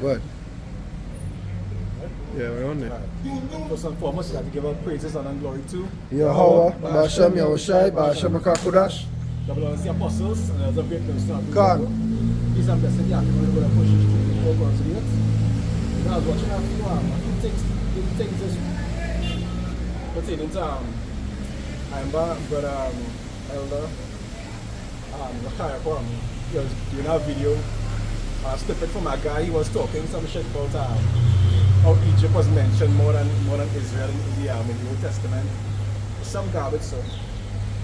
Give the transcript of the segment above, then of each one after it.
What? Yeah, we're on it. First and foremost, you have to give out praises and glory to Yahweh, Ba'ashem, Yahushai, Ba'ashem, Akakudash. the Lord the apostles, and there's a great news to Khan. Peace and blessing. Yeah, we're going to push it straight before God's ears. I was watching a few things just pertaining to I remember brother Elder Rakaya Kwam. He was doing a video, a snippet from a guy. He was talking some shit about how Egypt was mentioned more than Israel in the Old Testament. Some garbage, so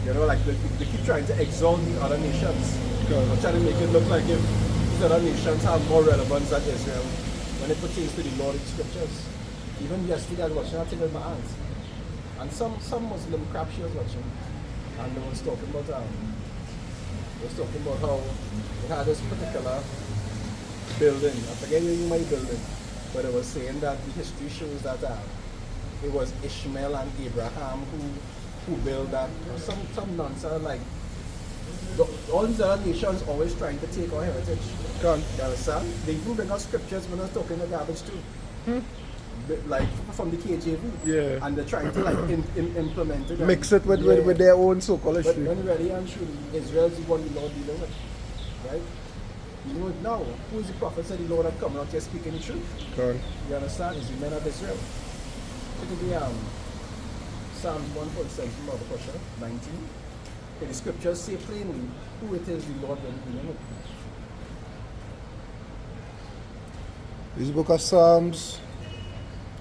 you know, like they keep trying to exalt the other nations, or trying to make it look like if these other nations have more relevance than Israel when it pertains to the Lord in scriptures. Even yesterday I was watching a thing with my aunt, and some Muslim crap she was watching, and they was talking about how they had this particular building. I forget the name of the building, but it was saying that the history shows that it was Ishmael and Abraham who built that. Some nonsense like all these other nations always trying to take our heritage. You understand? They even bring out scriptures when I was talking the garbage too. Like from the KJV. Yeah. And they're trying to like implement it. Mix it with their own so-called But history. when really and truly, Israel is the one the Lord dealing with. Right? You know it now. Who is the prophet said the Lord had come out here speaking the truth? Khan. You understand? It's the men of Israel. Look at the Psalm 147 from the question 19. Okay, the scriptures say plainly who it is the Lord will be dealing with. This book of Psalms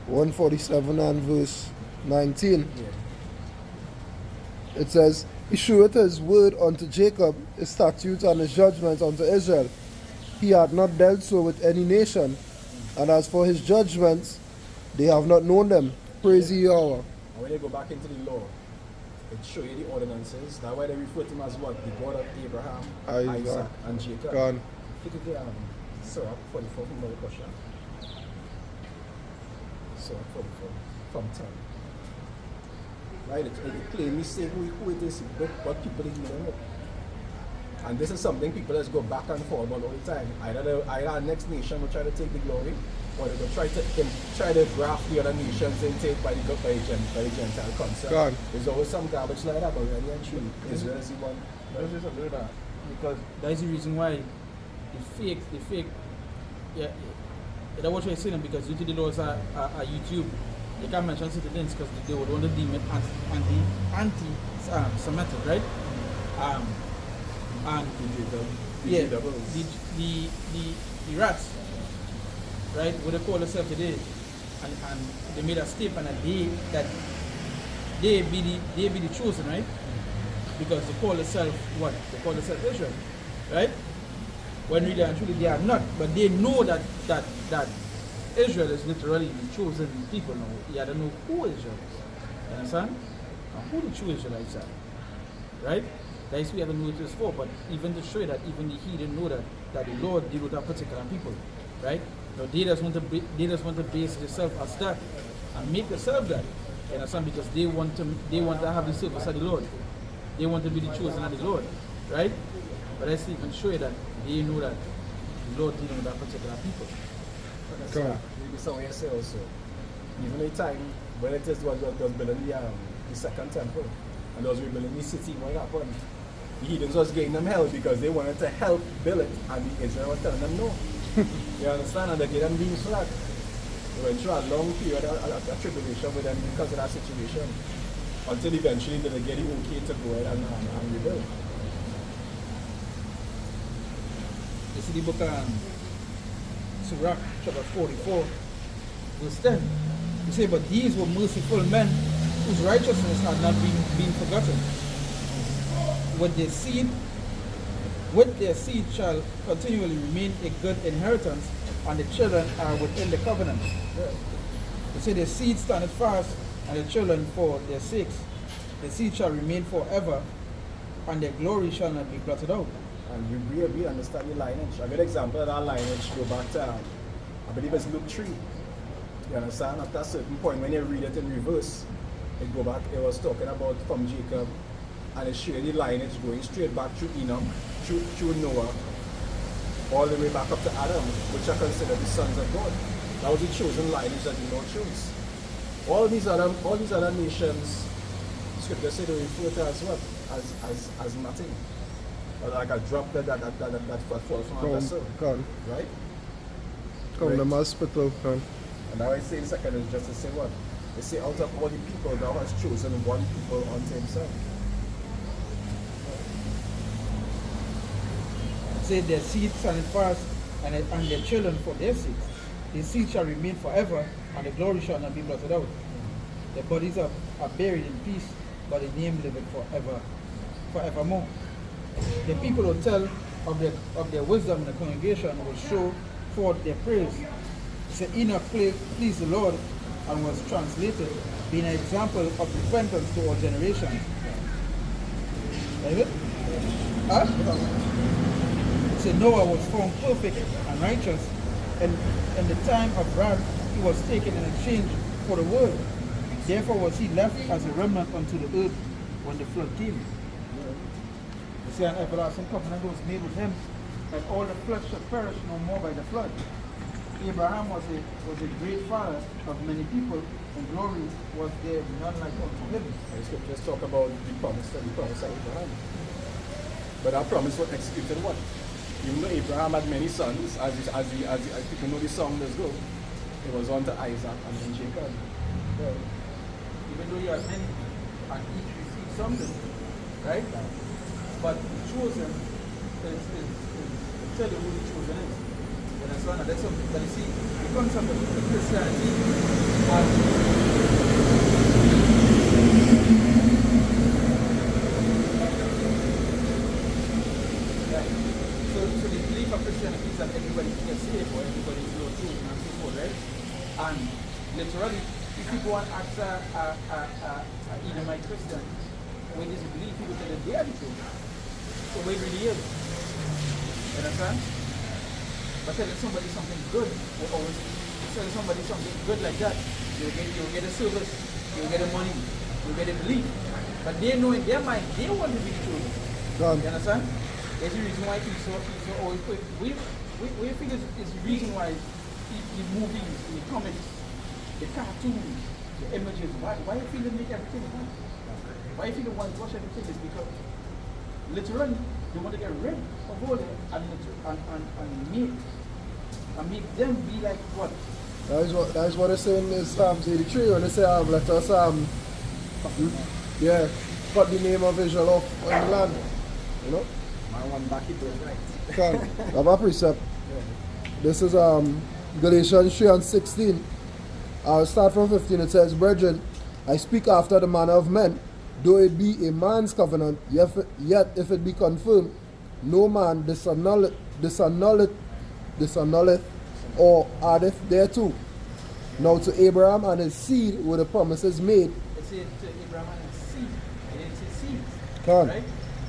147 and verse 19. Yeah. It says, He sheweth his word unto Jacob, his statutes and his judgments unto Israel. He hath not dealt so with any nation, and as for his judgments, they have not known them. Praise ye Yahweh. And when they go back into the law, it show you the ordinances. That's why they refer to him as what? The God of Abraham, Isaac, and Jacob. Gone. Look at the Surah 44 from the question. Surah 44 from 10. Right? It plainly say who it is, what people is dealing with. And this is something people just go back and forth about all the time. Either our next nation will try to take the glory, or they will try to graft the other nations into it by the Gentile concept. God. There's always some garbage like that, but really and truly, Israel is the one. Let's just do that. Because that's the reason why the fake, yeah, that's what you're saying, because due to the laws are YouTube, you can't mention certain things because they would want to deem it anti-Semitic, right? And yeah, the rats, right? What they call themselves today, and they made a statement that they be the chosen, right? Because they call themselves what? They call themselves Israel, right? When really and truly they are not, but they know that Israel is literally the chosen people now. You don't know who Israel is. You understand? And who the true Israelites are. Right? That's what we have to know it is for, but even to show you that even the heathen know that the Lord deal with that particular people. Right? Now they just want to base themselves as that and make themselves that. You understand? Because they want to have the service of the Lord. They want to be the chosen of the Lord. Right? But let's even show you that they know that the Lord dealing with that particular people. Maybe someone say also, even the time when it was building the second temple, and they was rebuilding the city, what happened? The heathens was giving them hell because they wanted to help build it, and the Israel was telling them no. You understand? And they gave them beams for that. They went through a long period of tribulation with them because of that situation, until eventually they get the okay to go ahead and rebuild. You see the book Surah chapter 44, verse 10. You say, but these were merciful men whose righteousness had not been forgotten. With their seed shall continually remain a good inheritance, and the children are within the covenant. You say their seed standeth fast, and the children for their sakes. The seed shall remain forever, and their glory shall not be blotted out. And we understand the lineage. A good example of that lineage go back to, I believe it's Luke 3. You understand? At a certain point, when you read it in reverse, it go back, it was talking about from Jacob, and it showed the lineage going straight back through Enoch, through Noah, all the way back up to Adam, which are considered the sons of God. That was the chosen lineage that the Lord chose. All these other nations, scripture say they refer to as what? As nothing. Or like a drop that falls from a vessel. Right? Come the must spittle. And now I say in second is just to say what? They say out of all the people, thou hast chosen one people unto himself. Say their seed stand fast, and their children for their seeds. Their seed shall remain forever, and the glory shall not be blotted out. Their bodies are buried in peace, but the name liveth forevermore. The people who tell of their wisdom in the congregation will show forth their praise. Say Enoch pleased the Lord and was translated, being an example of repentance to all generations. David? Huh? Say Noah was found perfect and righteous, and in the time of wrath he was taken in exchange for the world. Therefore was he left as a remnant unto the earth when the flood came. You see, an everlasting covenant was made with him, that all the flesh should perish no more by the flood. Abraham was a great father of many people, and glory was there none like unto him. Let's talk about the promise of Abraham. But that promise was executed what? Even though Abraham had many sons, as people know the song does go, it was on to Isaac and then Jacob. Well, even though you have many, and each received something, right? But the chosen is tell you who the chosen is. You understand? That's something. But you see, the concept of Christianity So the belief of Christianity is that everybody can get saved or everybody is Lord chosen and so forth, right? And literally, if you go and ask a Edomite Christian, when they believe, people tell them they are the chosen. So where it really is. You understand? But telling somebody something good will always telling somebody something good like that, you'll get a service, you'll get the money, you'll get a belief. But they know in their mind they want to be chosen. You understand? There's a reason why he's so always quick. We think it's the reason why the movies, the comics, the cartoons, the images, why you feel they make everything fun? Why you feel they want to watch everything is because literally they want to get rid of all that and make them be like what? That is what it's saying in Psalms 83 when they say let us cut the name of Israel off on the land. You know? My one back it was right. I have a precept. This is Galatians 3:16. I'll start from 15. It says, Brethren, I speak after the manner of men, though it be a man's covenant, yet if it be confirmed, no man disannulleth or addeth thereto. Now to Abraham and his seed were the promises made. It said to Abraham and his seed. It didn't say seeds. Right?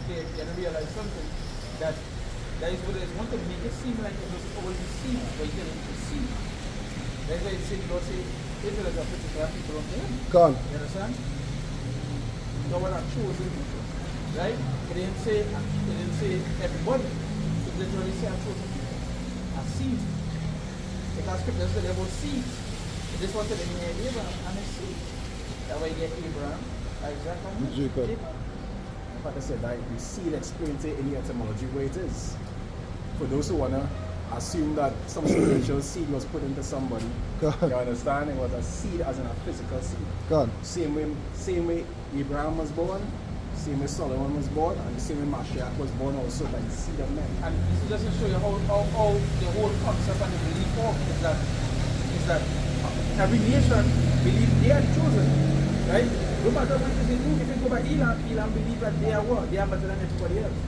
You have to realize something. That is what it is. Want to make it seem like it was always seed, but you didn't just seed. That's why it said, Lord say, Israel is a particular people unto him. You understand? No one are chosen people. Right? It didn't say everybody. It literally say a chosen people. A seed. Because scripture said there was seeds. This was the name of Abraham and his seed. That way you get Abraham, Isaac, and Jacob. Like I said, like the seed explains it in the etymology where it is. For those who wanna assume that some spiritual seed was put into somebody, you understand? It was a seed as in a physical seed. Same way Abraham was born, same way Solomon was born, and the same way Mashiach was born also by the seed of men. And this doesn't show you how the whole concept and the belief of is that every nation believes they are chosen, right? No matter what they do, if you go by Elam believe that they are what? They are better than everybody else.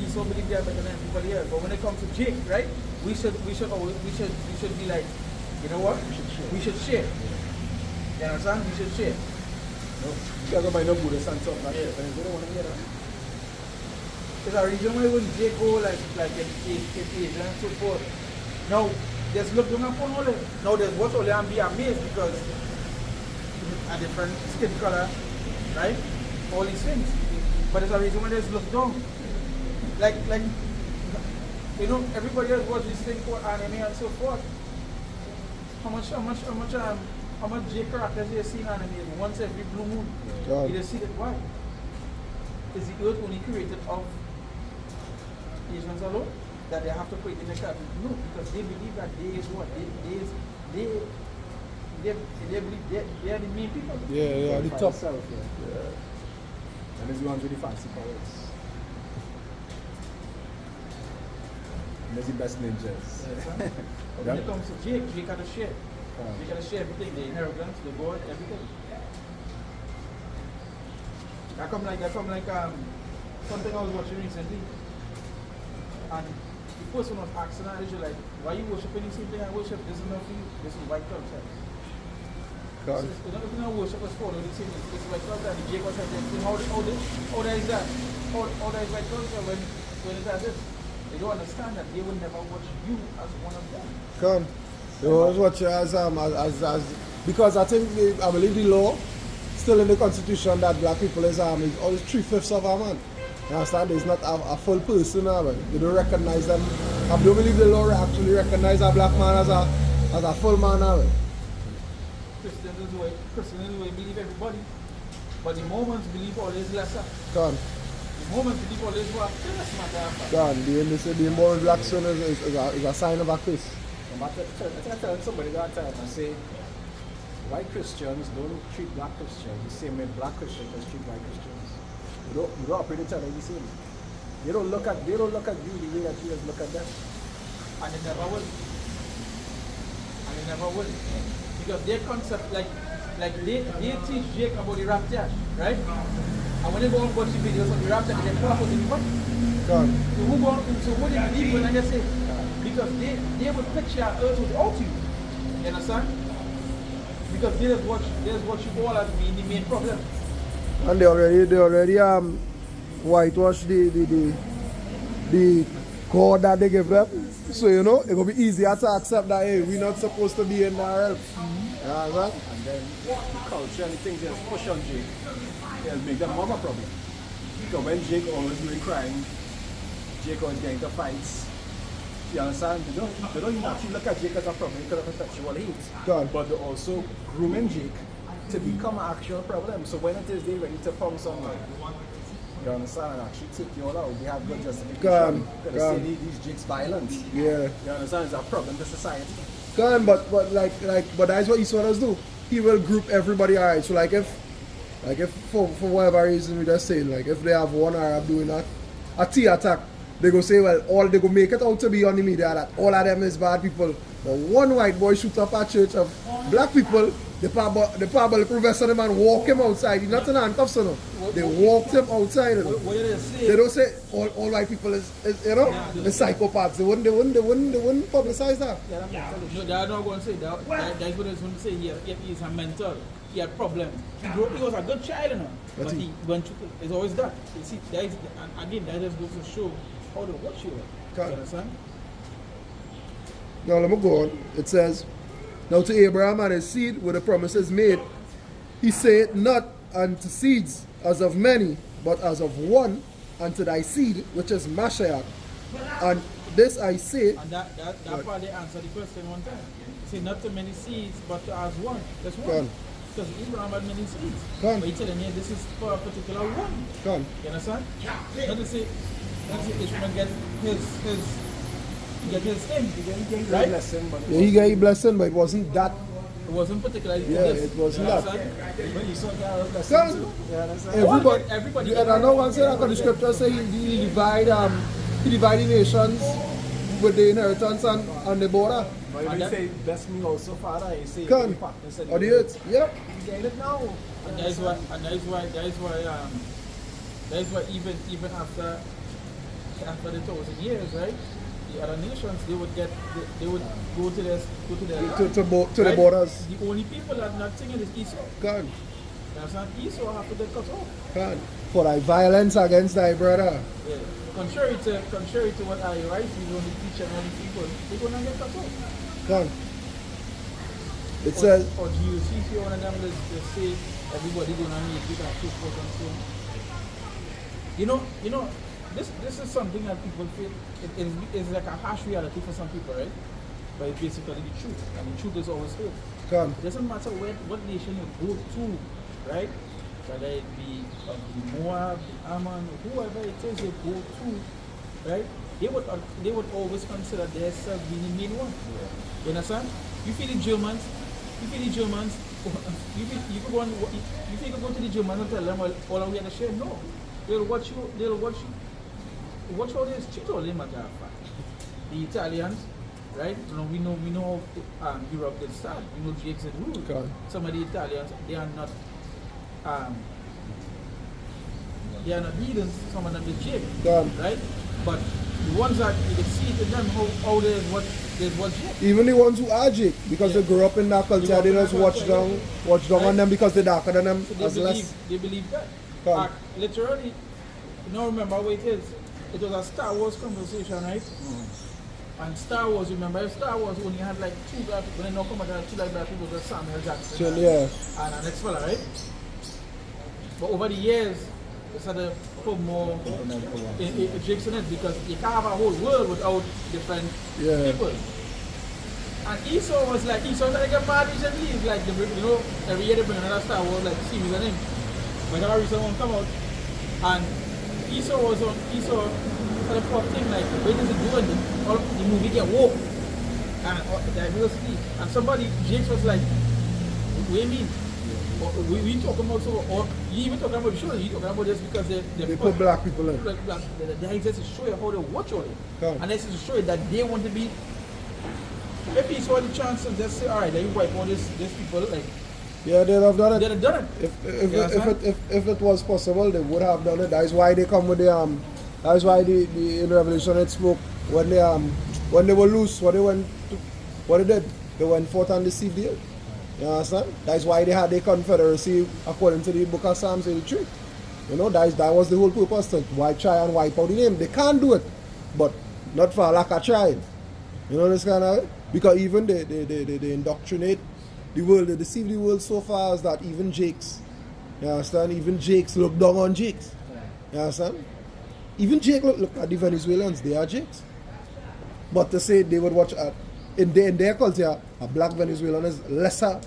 Esau believe they are better than everybody else. But when it comes to Jake, right? We should be like, you know what? We should share. You understand? We should share. No, you can't go by no Buddhist and stuff like that. They don't want to hear that. There's a reason why when Jake go like in Asia and so forth. Now, just look down upon all it. Now there's what only and be amazed because a different skin color, right? All these things. But there's a reason why there's look down. Like You know, everybody else watch this thing called anime and so forth. How much J characters you see in anime once every blue moon? God. You just see that why? Is the earth only created of Asians alone? That they have to create in the character? No, because they believe that they is what? They believe they are the main people. Yeah, the top. Self, yeah. And there's the ones with the fancy powers. And there's the best ninjas. But when it comes to Jake got to share. Jake got to share everything, the inheritance, the board, everything. I come like something I was watching recently. And the person was asking her, like, why you worshiping the same thing I worship? This is not for you. This is white culture. God. So it's not worship us for the same thing. It's white culture. And Jake was like, how that is that? How that is white culture when it does this? They don't understand that they will never watch you as one of them. Come. They always watch you as because I think I believe the law still in the constitution that black people is always 3/5 of a man. You understand? It's not a full person now. They don't recognize them. I don't believe the law actually recognize a black man as a full man now. Christians is the way believe everybody. But the Mormons believe all is lesser. Come. The Mormons believe all is what? That's not that. God, the more black son is a sign of a curse. I tell somebody that time, I say, white Christians don't treat black Christians the same way black Christians treat white Christians. We don't operate each other the same. They don't look at you the way that you just look at them. And they never will. Because their concept, like they teach Jake about the rapture, right? And when they go and watch the videos of the rapture, they pull up with the what? God. So what do you believe when I just say? Because they would picture earth without you. You understand? Because they just watch you all as being the main problem. And they already whitewash the God that they give them. So it will be easier to accept that hey, we're not supposed to be in that realm. Right? And then the culture and the things that push on Jake, it'll make them more of a problem. Because when Jake always doing crime, Jake always getting into fights. You understand? They don't even actually look at Jake as a problem because of sexual hate. God. But they're also grooming Jake to become an actual problem. So when it is they ready to pounce on you, you understand, and actually take you all out, they have good justification. Because they say these Jake's violent. Yeah. You understand? It's a problem to society. God, but that's what Esau does do. He will group everybody alright. So like if for whatever reason we just saying, like if they have one Arab doing a T attack, they go say, well, they go make it out to be on the media that all of them is bad people. But one white boy shoot up a church of black people, the probably professor them and walk him outside. He's not in handcuffs, you know. They walked him outside. You know. What did they say? They don't say all white people is the psychopaths. They wouldn't publicize that. No, they're not going to say that. That's what they're going to say. He's a mental. He had problems. He was a good child, you know. But he went through. It's always that. You see, that is, and again, that just goes to show how to watch you. You understand? Now let me go on. It says, now to Abraham and his seed were the promises made. He said, not unto seeds as of many, but as of one, unto thy seed, which is Mashiach. And this I say. And that part they answer the question one time. He said, not to many seeds, but as one. That's one. Because Abraham had many seeds. But he telling you this is for a particular one. You understand? Not to say Ishmael get his thing. Right? He got a blessing, but it wasn't that. It wasn't particularly it wasn't that. When you saw that blessing, everybody. And I know one saying that the scripture say he divide the nations with the inheritance and the border. But you say, bless me also, Father, you say, on the earth. Yep. You get it now. And that is why even after the 1,000 years, right? The other nations they would go to the borders. The only people that are not singing is Esau. God. That's not Esau have to get cut off. God. For thy violence against thy brother. Yeah. Contrary to what I write, you only teach and only people, they're gonna get cut off. God. It says or GUCC, one of them they say everybody gonna make it and so forth and so on. You know, this is something that people feel it's like a harsh reality for some people, right? But it's basically the truth, and the truth is always hurt. Gone. It doesn't matter what nation you go to, right? Whether it be of the Moab, the Ammon, whoever it is you go to, right? They would always consider themselves being the main one. Yeah. You understand? You feel the Germans, you could go and, you think you could go to the Germans and tell them all we had to share? No. They'll watch how they treat all them, matter of fact. The Italians, right? You know, we know Europe did start. We know Jakes and rule. Okay. Some of the Italians, they are not heathens, some of them are Jake, Gone. right? But the ones that you can see it in them how there's what Jake. Even the ones who are Jake, because they grew up in that culture, they just watch down on them because they're darker than them. So they believe that. Come. Literally, you know, remember what it is? It was a Star Wars conversation, right? And Star Wars, remember, Star Wars only had like two black people, when they come out, two black people, was Samuel Jackson and an next fella, right? But over the years, they started to put more Jakes in it because you can't have a whole world without different people. And Esau was like a bad recently. It's like, you know, every year they bring another Star Wars like series on him. Whenever recent one come out, and Esau had a poor thing like, wait is it doing? All the movie get woke and diversity. And somebody, Jakes was like, what do you mean? We talking about or you even talking about the show, you talking about this because they put black people in. They exist to show you how they watch all it. Come. And this is to show you that they want to be. If he saw the chance and just say, alright, then you wipe all these people, like. Yeah, they'd have done it. They'd have done it. If it was possible, they would have done it. That is why they come with the That's why in Revelation it spoke when they were loose, what they did, they went forth and deceived the earth. You understand? That's why they had the confederacy according to the book of Psalms 83. You know, that was the whole purpose, to try and wipe out the name. They can't do it, but not for a lack of trying. You know this kind of way? Because even they indoctrinate the world, they deceive the world so far as that even Jakes, you understand? Even Jakes look down on Jakes. You understand? Even Jake look at the Venezuelans, they are Jakes. But to say they would watch in their culture, a black Venezuelan is lesser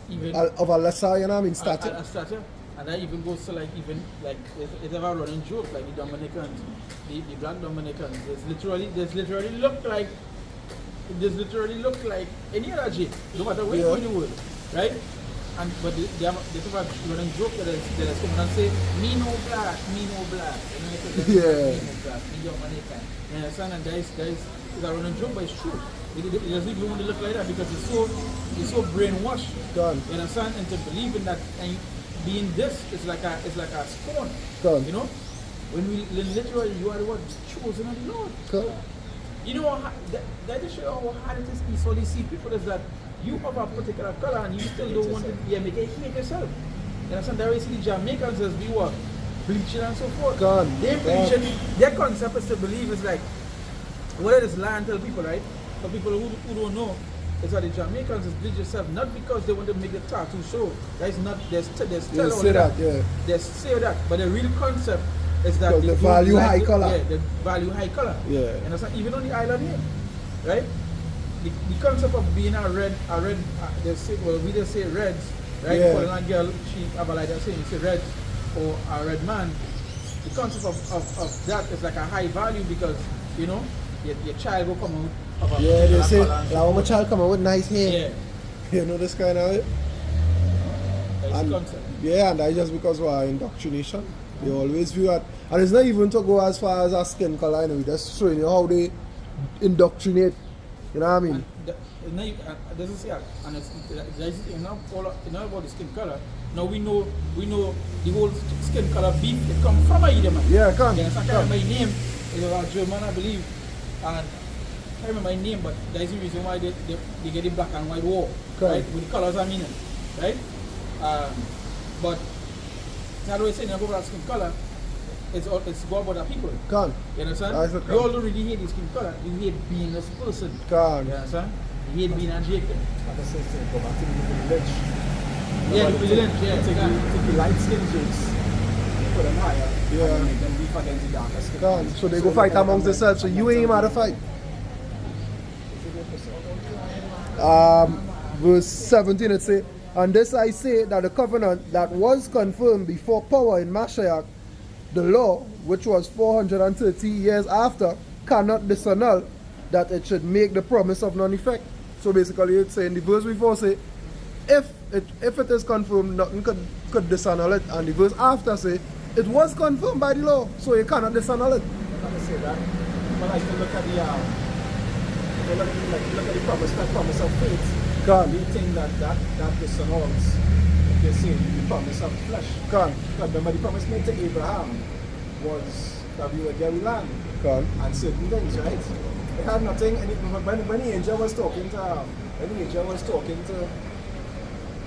of a lesser, you know what I mean, stature. A stature. And that even goes to it's ever a running joke, like the Dominicans, the black Dominicans. There's literally look like any other Jake, no matter where you go in the world, right? But they have a running joke that is coming and say, me no black. You know, me no black, me Dominican. You understand? And that is a running joke, but it's true. It doesn't even want to look like that because it's so brainwashed. Done. You understand? And to believe in that and being this is like a scorn. Done. You know? When we literally you are the one chosen of the Lord. Done. You know that just show how hard it is to see people is that you have a particular color and you still don't want to make it hate yourself. You understand? That way see the Jamaicans as we were bleaching and so forth. They bleaching, their concept is to believe is like what it is lie and tell people, right? For people who don't know, it's that the Jamaicans is bleach yourself not because they want to make the tattoo show. That's not they say that, but the real concept is that they value high color. Yeah, they value high color. Yeah. And that's even on the island here, right? The concept of being a red, they say, well, we just say reds, right? Yeah. Calling a girl, she have a like that saying, you say red or a red man. The concept of that is like a high value because, you know, your child will come out of a they say, color. my child come out with nice hair. Yeah. You know this kind of way? That's the concept. Yeah, and that's just because of our indoctrination. They always view that. And it's not even to go as far as our skin color, you know, just showing you how they indoctrinate. You know what I mean? Doesn't say, and it's not about the skin color. Now we know the whole skin color beef. It comes from a Idiom. Yeah, it can. Yeah, so I can't remember my name. It was a German, I believe, and I can't remember my name, but that's the reason why they get the black and white war, right? With the colors I mean, right? But not always saying about skin color. It's go about the people. Can. You understand? You all don't really hate the skin color. You hate being this person. Can. You understand? You hate being a Jacob. And the same thing, go back to the village. Yeah, the village, yeah. Take the light skin Jakes. put them higher Yeah. and make them beef against the darker skin. Gone. So they go fight amongst themselves. So you ain't mad to fight. Verse 17 it say, and this I say that the covenant that was confirmed before power in Mashiach, the law, which was 430 years after, cannot disannul that it should make the promise of none effect. So basically it's saying the verse before say, if it is confirmed, nothing could disannul it, and the verse after say, it was confirmed by the law, so you cannot disannul it. I'm not gonna say that. But like to look at the look at the promise, that promise of faith. Gone. We think that disannuls, if they say the promise of flesh. Gone. Because remember the promise made to Abraham was that we would get the land Gone. and certain things, right? It had nothing. When the angel was talking to,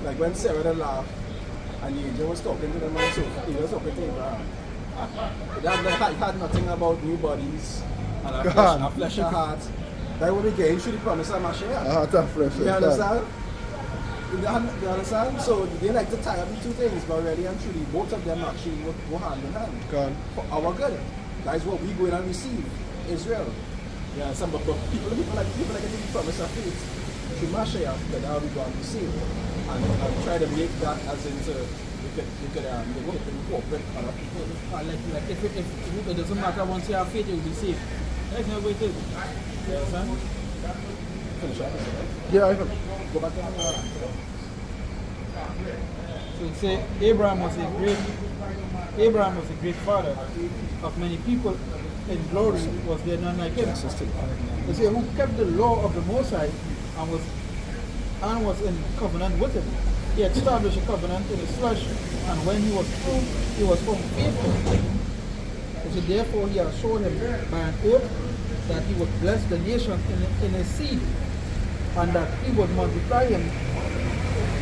like when Sarah had laughed, and the angel was talking to them, and so he was talking to Abraham. It had nothing about new bodies and a flesh and heart. That will be getting through the promise of Mashiach. A heart and flesh. You understand? You understand? So they like to tie up the two things, but really and truly, both of them actually go hand in hand. Gone. For our good. That is what we go in and receive. Israel. Yeah, some but people like getting the promise of faith through Mashiach, that how we go and receive. And try to make that as into you could incorporate other people. Like if it doesn't matter, once you have faith, you'll be saved. That's not what it is. You understand? Finish up, right? Yeah, I can. Go back to the So it say Abraham was a great father of many people. In glory was there none like him. It say who kept the law of the Most High and was in covenant with him. He established a covenant in his flesh, and when he was proved, he was found faithful. It said therefore he assured him by an oath that he would bless the nation in his seed, and that he would multiply him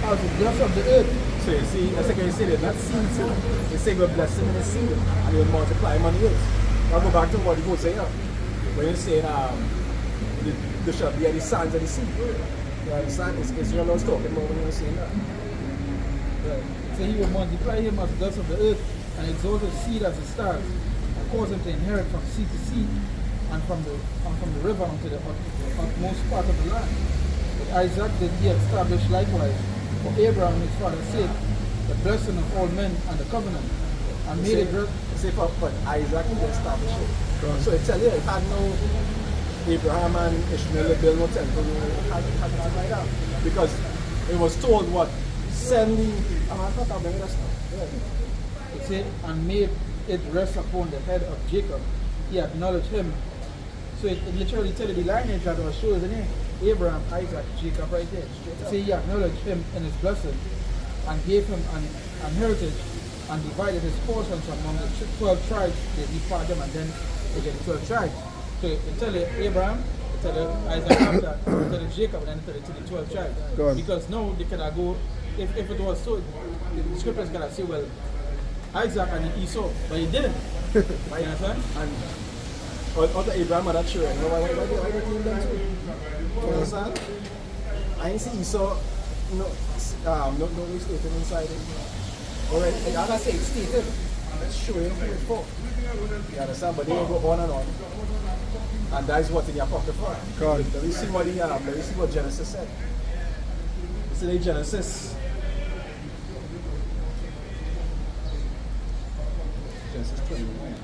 as the dust of the earth. So you see, that's like you say that seed, so you say we're blessed him in his seed, and he will multiply him on the earth. I'll go back to what he goes say here. When you say there shall be any sons of the seed. You understand? It's Israel was talking about when he was saying that. So he will multiply him as the dust of the earth, and exalt his seed as the stars, and cause him to inherit from sea to sea, and from the river unto the utmost part of the land. But Isaac did he establish likewise for Abraham his father's sake, the blessing of all men and the covenant, and made it great. Say for Isaac he established it. So it tell you it had no Abraham and Ishmael build no temple, it had nothing like that. Because it was told what? Send me. I thought I'll bring it now. It said, and made it rest upon the head of Jacob. He acknowledged him. So it literally tells you the lineage that was shown, isn't it? Abraham, Isaac, Jacob right there. So he acknowledged him in his blessing and gave him an heritage and divided his portions among the 12 tribes. He part them and then they get the 12 tribes. So it tell you Abraham, it tell you Isaac after, it tell you Jacob, and then it tell you to the 12 tribes. Because now they can go, if it was so, the scriptures can say, well, Isaac and Esau, but he didn't. You understand? And other Abraham had that children. Why did he name them too? You understand? I ain't see Esau, no stated inside it. Alright, I gotta say it's stated. Let's show you who it's for. You understand? But they go on and on. And that's what's in your pocket for. God. Let me see what Genesis said. It's in Genesis 21.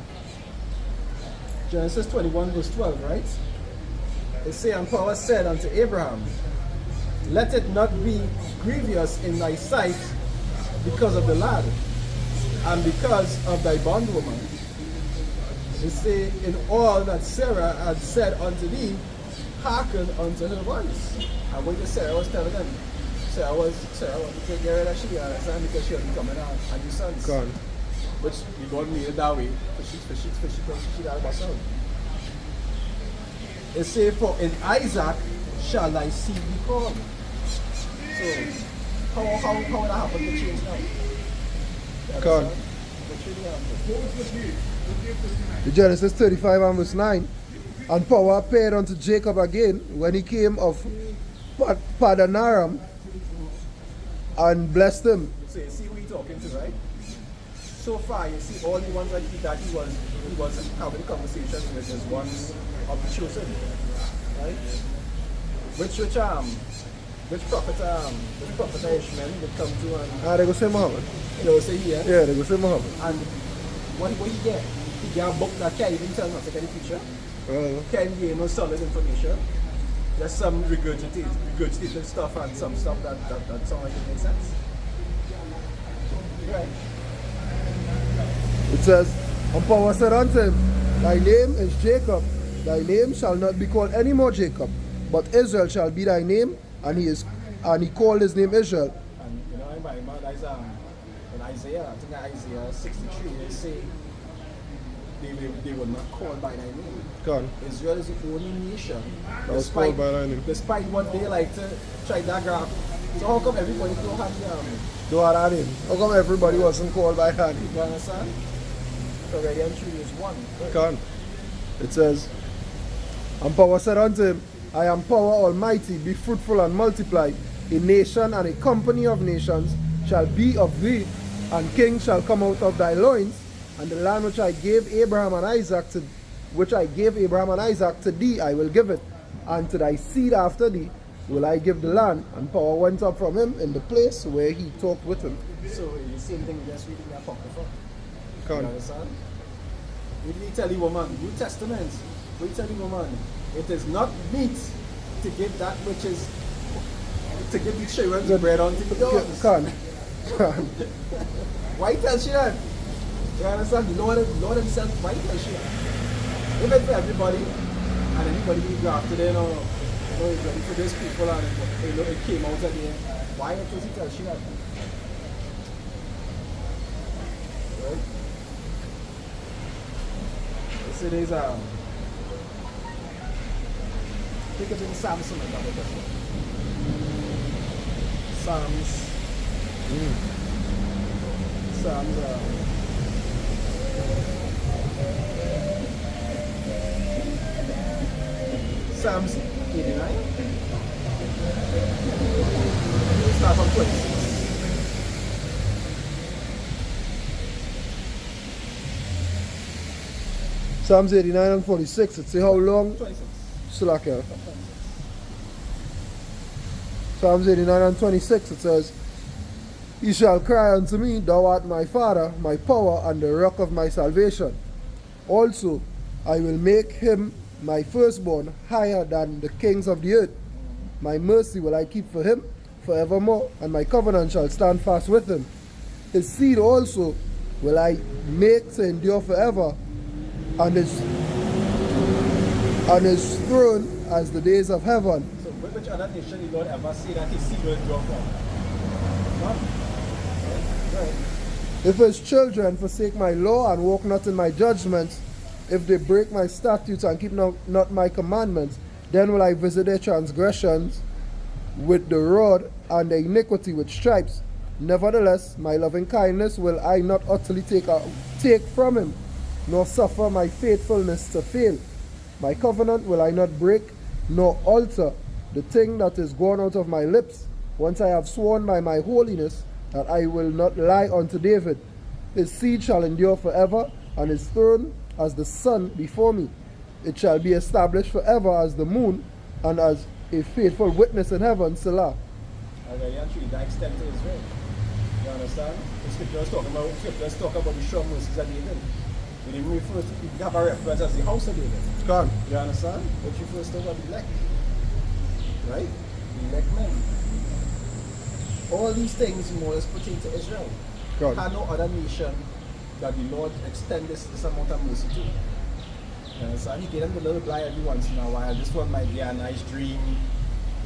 Genesis 21 verse 12, right? It says, and power said unto Abraham, let it not be grievous in thy sight because of the lad, and because of thy bondwoman. It say, in all that Sarah had said unto thee, hearken unto her voice. And what Sarah was telling them, Sarah wanted to take care of that she understand, because she was becoming a new sons. God. Which God made it that way for she got about son. It say, for in Isaac shall thy seed be called. So how would that happen to change now? God. The Genesis 35 and verse 9. And power appeared unto Jacob again when he came of Padanaram and blessed him. So you see who he's talking to, right? so far, you see, all the ones that he was having conversations with is ones of the chosen, right? Which prophet Ishmael would come to and They go say Muhammad. say here. Yeah, they go say Muhammad. And what he get? He get a book that can't even tell nothing in the future. Can't give no solid information. Just some regurgitated stuff and some stuff that sound like it makes sense. Right. It says, and power said unto him, thy name is Jacob, thy name shall not be called any more Jacob, but Israel shall be thy name, and he called his name Israel. And you know, that's in Isaiah, I think Isaiah 63, they say they were not called by thy name. God. Israel is the only nation That was called by thy name. Despite what they like to try that graph. So how come everybody don't have Don't have that name. How come everybody wasn't called by that name? you understand? Already and truly is one. God. It says, and power said unto him, I am power almighty, be fruitful and multiply. A nation and a company of nations shall be of thee, and kings shall come out of thy loins, and the land which I gave Abraham and Isaac to thee, I will give it, and to thy seed after thee will I give the land. And power went up from him in the place where he talked with him. So the same thing we just reading the Apocrypha. God. You understand? We didn't tell the woman, New Testament, we tell the woman, it is not meat to give that which is, to give the children the bread unto the dogs. Can. Why tell she that? You understand? The Lord himself, why tell she that? If it's for everybody, and anybody be grafted in, or it's ready for these people, and it came out of there, why does he tell she that? Right? So there's think of in Samson about it. Psalms. Psalms 89. Start from 26. Psalms 89 and 46, it say how long? 26. Slacker. Psalms 89 and 26, it says, He shall cry unto me, Thou art my Father, my power, and the rock of my salvation. Also, I will make him my firstborn higher than the kings of the earth. My mercy will I keep for him forevermore, and my covenant shall stand fast with him. His seed also will I make to endure forever, and his throne as the days of heaven. So which other nation the Lord ever say that his seed will endure for? None. Right. If his children forsake my law and walk not in my judgments, if they break my statutes and keep not my commandments, then will I visit their transgressions with the rod and the iniquity with stripes. Nevertheless, my loving kindness will I not utterly take from him, nor suffer my faithfulness to fail. My covenant will I not break, nor alter the thing that is gone out of my lips. Once I have sworn by my holiness that I will not lie unto David. His seed shall endure forever, and his throne as the sun before me. It shall be established forever as the moon, and as a faithful witness in heaven, Selah. Okay, actually, that extent to Israel. You understand? The scriptures talk about the sure mercies of David. When you refer to, you have a reference as the house of David. God. You understand? But you first talk about the elect. Right? The elect men. All these things more or less pertain to Israel. God. Had no other nation that the Lord extend this amount of mercy to. You understand? He gave them the little blind every once in a while. This one might be a nice dream.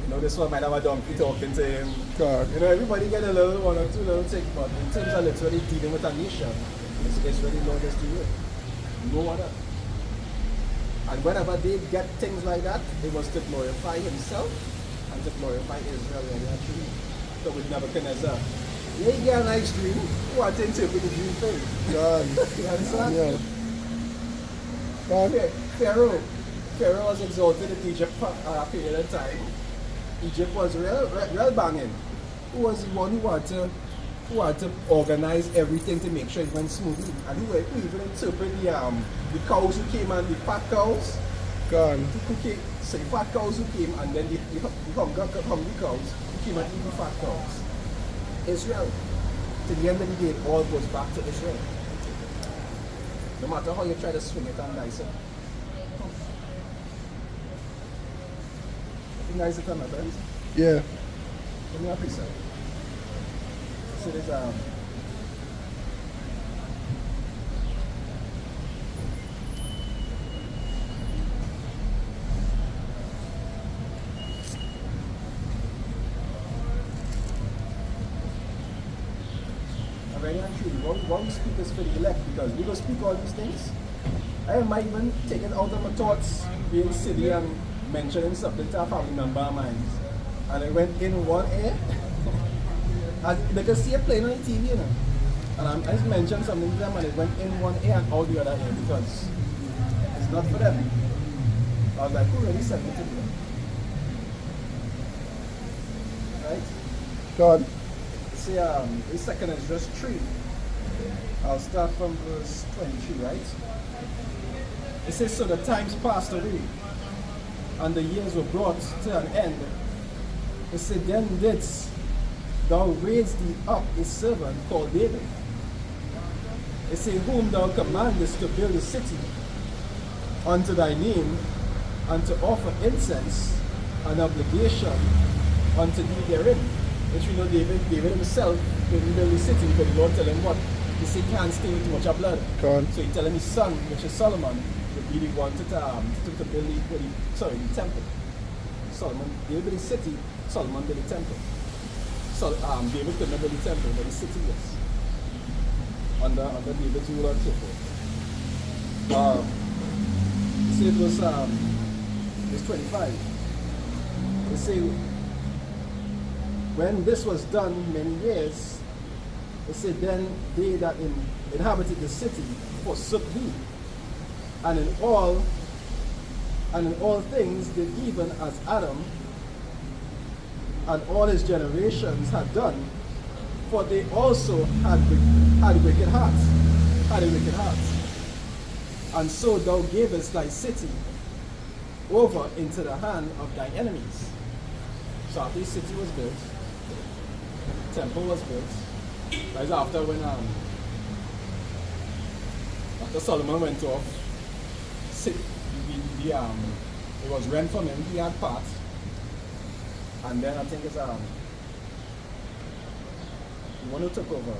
You know, this one might have a donkey talking to him. God. You know, everybody get a little one or two little things, but in terms of literally dealing with a nation, it's really Lord is to do it. No other. And whenever they get things like that, it was to glorify himself and to glorify Israel really actually. So with Nebuchadnezzar. Yeah, you get a nice dream. You want to interpret the dream thing. God. You understand? Yeah. God. Pharaoh was exalted in Egypt for a period of time. Egypt was real banging. Who was the one who wanted to who had to organize everything to make sure it went smoothly. And who even interpret the cows who came and the fat cows. Gone. So the fat cows who came and then the hungry cows who came and eat the fat cows. Israel. To the end of the day, it all goes back to Israel. No matter how you try to swing it and dice it. You can dice it on my friends. Yeah. Let me have this. So there's very and truly, what we speak is for the elect, because we don't speak all these things. I might even take it out of my thoughts, being silly and mentioning something to a family member of mine. And it went in one ear. As they can see it playing on the TV, you know. And I just mentioned something to them and it went in one ear and out the other ear because it's not for them. I was like, who really sent me to do that? Right? God. See, the second is just 3. I'll start from verse 23, right? It says, so the times passed away, and the years were brought to an end. It said, then didst thou raise thee up a servant called David. It said, whom thou commandest to build a city unto thy name, and to offer incense and obligation unto thee therein. Which we know David himself, when he built the city, because the Lord tell him what? He said he can't stay with too much of blood. God. So he telling his son, which is Solomon, would be the one to build the temple. Solomon, David built the city, Solomon built the temple. So David could not build the temple, but the city was under David's rule and so forth. So it was verse 25. It say, when this was done many years, it said, then they that inhabited the city forsook thee, and in all things did even as Adam and all his generations had done, for they also had wicked hearts, and so thou gavest thy city over into the hand of thine enemies. So after the city was built, temple was built. That is after when after Solomon went off, it was rent from him, he had part. And then I think it's the one who took over.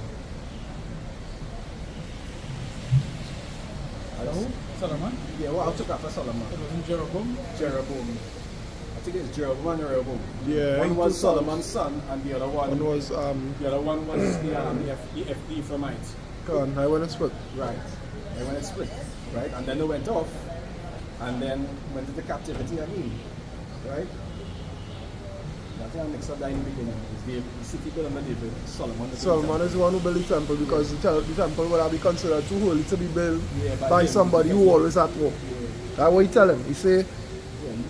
Solomon? Yeah, well, I took after Solomon. It wasn't Jeroboam? Jeroboam. I think it's Jeroboam and Rehoboam. Yeah. One was Solomon's son, and the other one was the other one was the Ephraimites. God, I went and split. Right. They went and split. Right? And then they went off and then went into captivity again. Right? That's how I mixed up that in the beginning. It's the city built under David, Solomon. Solomon is the one who built the temple because the temple would have been considered too holy to be built by David, somebody who always at work. That's what he tell him. He say,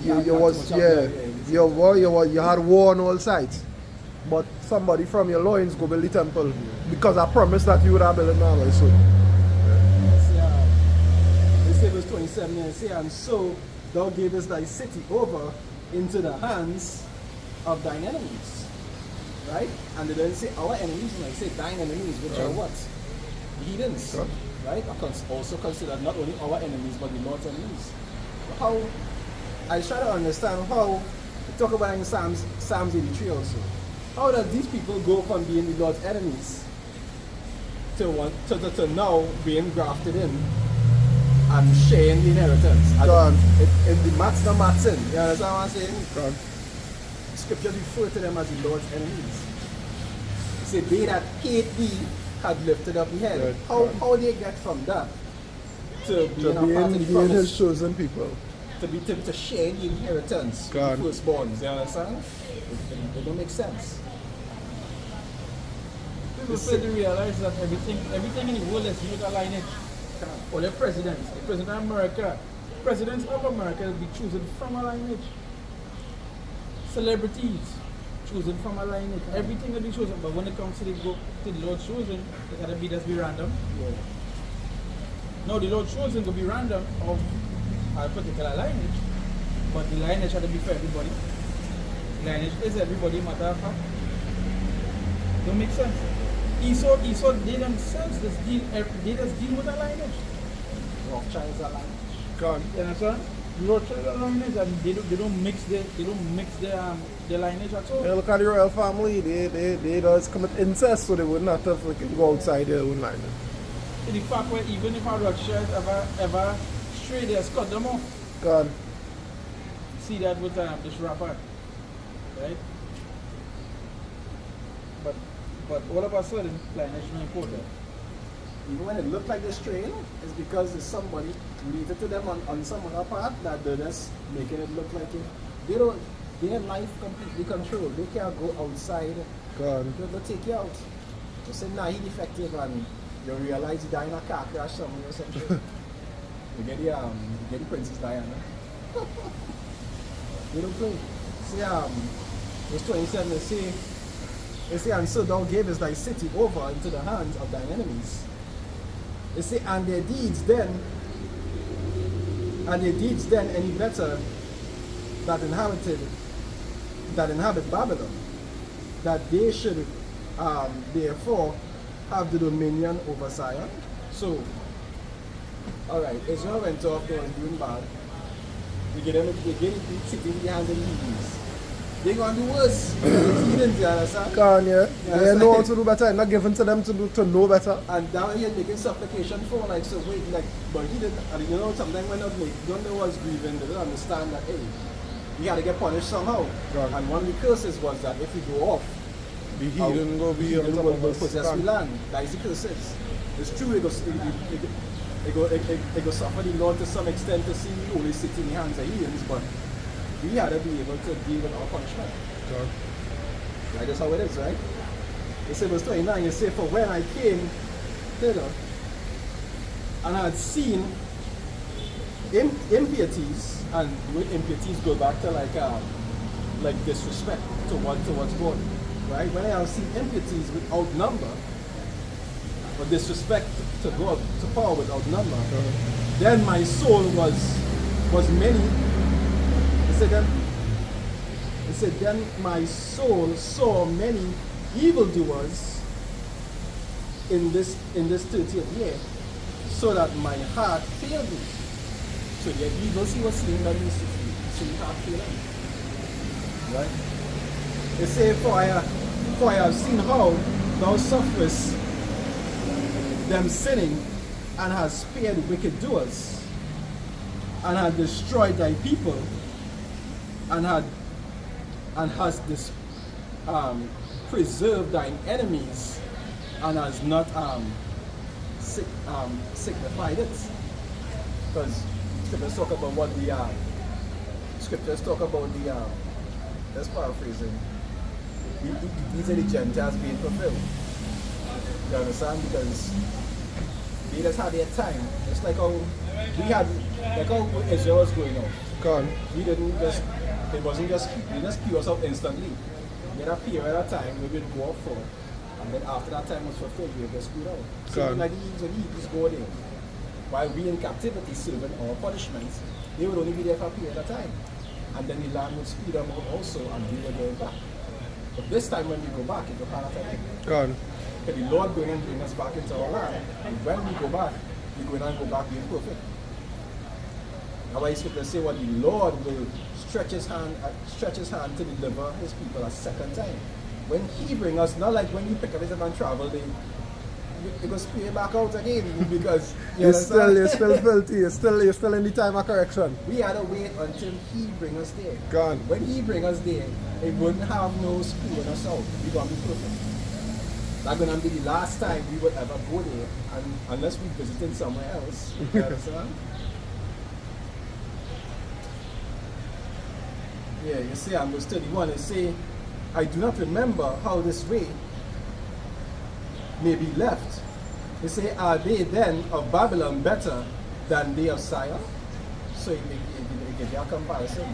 you had war on all sides, but somebody from your loins go build the temple because I promised that you would have built it now. So they say verse 27 and say, and so thou gavest thy city over into the hands of thine enemies. Right? And they don't say our enemies, and they say thine enemies, which are what? Heathens. Right? Also considered not only our enemies but the Lord's enemies. How I try to understand how we talk about in Psalms 83 also. How does these people go from being the Lord's enemies to now being grafted in and sharing the inheritance? If the maths not mathsing, you understand what I'm saying? Scriptures refer to them as the Lord's enemies. Say they that hate thee had lifted up the head. How they get from that to being a part of the promise? His chosen people. To share the inheritance with the firstborns, you understand? It don't make sense. People fail to realize that everything in the world is used a lineage. All the presidents, the president of America, presidents of America will be chosen from a lineage. Celebrities chosen from a lineage. Everything will be chosen, but when it comes to the Lord chosen, it gotta be just be random. Yeah. No, the Lord chosen will be random of a particular lineage, but the lineage had to be for everybody. The lineage is everybody, matter of fact. Don't make sense. Esau, they themselves just deal with a lineage. Rothschilds are lineage. Gone. You understand? Rothschild lineage, and they don't mix the lineage at all. Yeah, look at the royal family, they just commit incest, so they would not have to go outside their own line. The fact where even if a Rothschild ever stray, they just cut them off. Gone. See that with this rapper, right? But all of a sudden, lineage is not important. Even when it looked like they're straying, it's because there's somebody related to them on some other part that they're just making it look like it. Their life completely controlled. They can't go outside. Gone. They'll take you out. They say, nah, he defective, and you realize he died in a car crash somewhere or something. You get the Princess Diana. They don't play. See, verse 27, they say, and so thou gavest thy city over into the hands of thine enemies. They say, and their deeds then any better that inhabit Babylon, that they should therefore have the dominion over Zion. So, alright, Israel went off, they was doing bad. They get the city in the hands of the heathens. They're going to do worse. Heathens, you understand? Gone, yeah. They know how to do better, not given to them to know better. And down here making supplication for, like, so wait, like, but he didn't, and you know, sometimes when not make, don't know what's grieving, they don't understand that, hey, he had to get punished somehow. Gone. And one of the curses was that if you go off, The heathen go be on top will of us. possess the land. That is the curses. It's true, it goes suffer the Lord to some extent to see the holy city in the hands of heathens, but we had to be able to deal with our punishment. Gone. Right, that's how it is, right? It says verse 29, you say, for when I came thither and I had seen impieties, and with impieties go back to like disrespect towards God, right? When I have seen impieties without number, or disrespect to God, to power without number, then my soul was many. It said, then my soul saw many evildoers in this 30th year, so that my heart failed me. So the evils he was seeing that means so your heart failing. Right? It said, for I have seen how thou sufferest them sinning, and hast spared wicked doers, and had destroyed thy people, and hast preserved thine enemies, and has not signified it. Because scriptures talk about what let's paraphrasing. These are the Gentiles being fulfilled. You understand? Because they just had their time. It's like how we had, like how Israel was going on. Gone. We didn't just, it wasn't just, we just spew us out instantly. We had a period of time we would go out for, and then after that time was fulfilled, we would get screwed out. So like the Hebrews go there, while we in captivity serving our punishments, they would only be there for a period of time. And then the land would speed them out also, and we were going back. But this time when we go back, it will part of time. Gone. The Lord going and bring us back into our land. And when we go back, we're going to go back being perfect. That's why scriptures say what the Lord will stretch his hand to deliver his people a second time. When he bring us, not like when you pick up his and travel, they go spew back out again because you're still filthy, you're still in the time of correction. We had to wait until he bring us there. Gone. When he bring us there, it wouldn't have no spewing us out. We're gonna be perfect. That's gonna be the last time we would ever go there, and unless we visited somewhere else. You understand? Yeah, you see, I'm verse 31. It say, I do not remember how this way may be left. They say, are they then of Babylon better than they of Zion? So it gives you a comparison.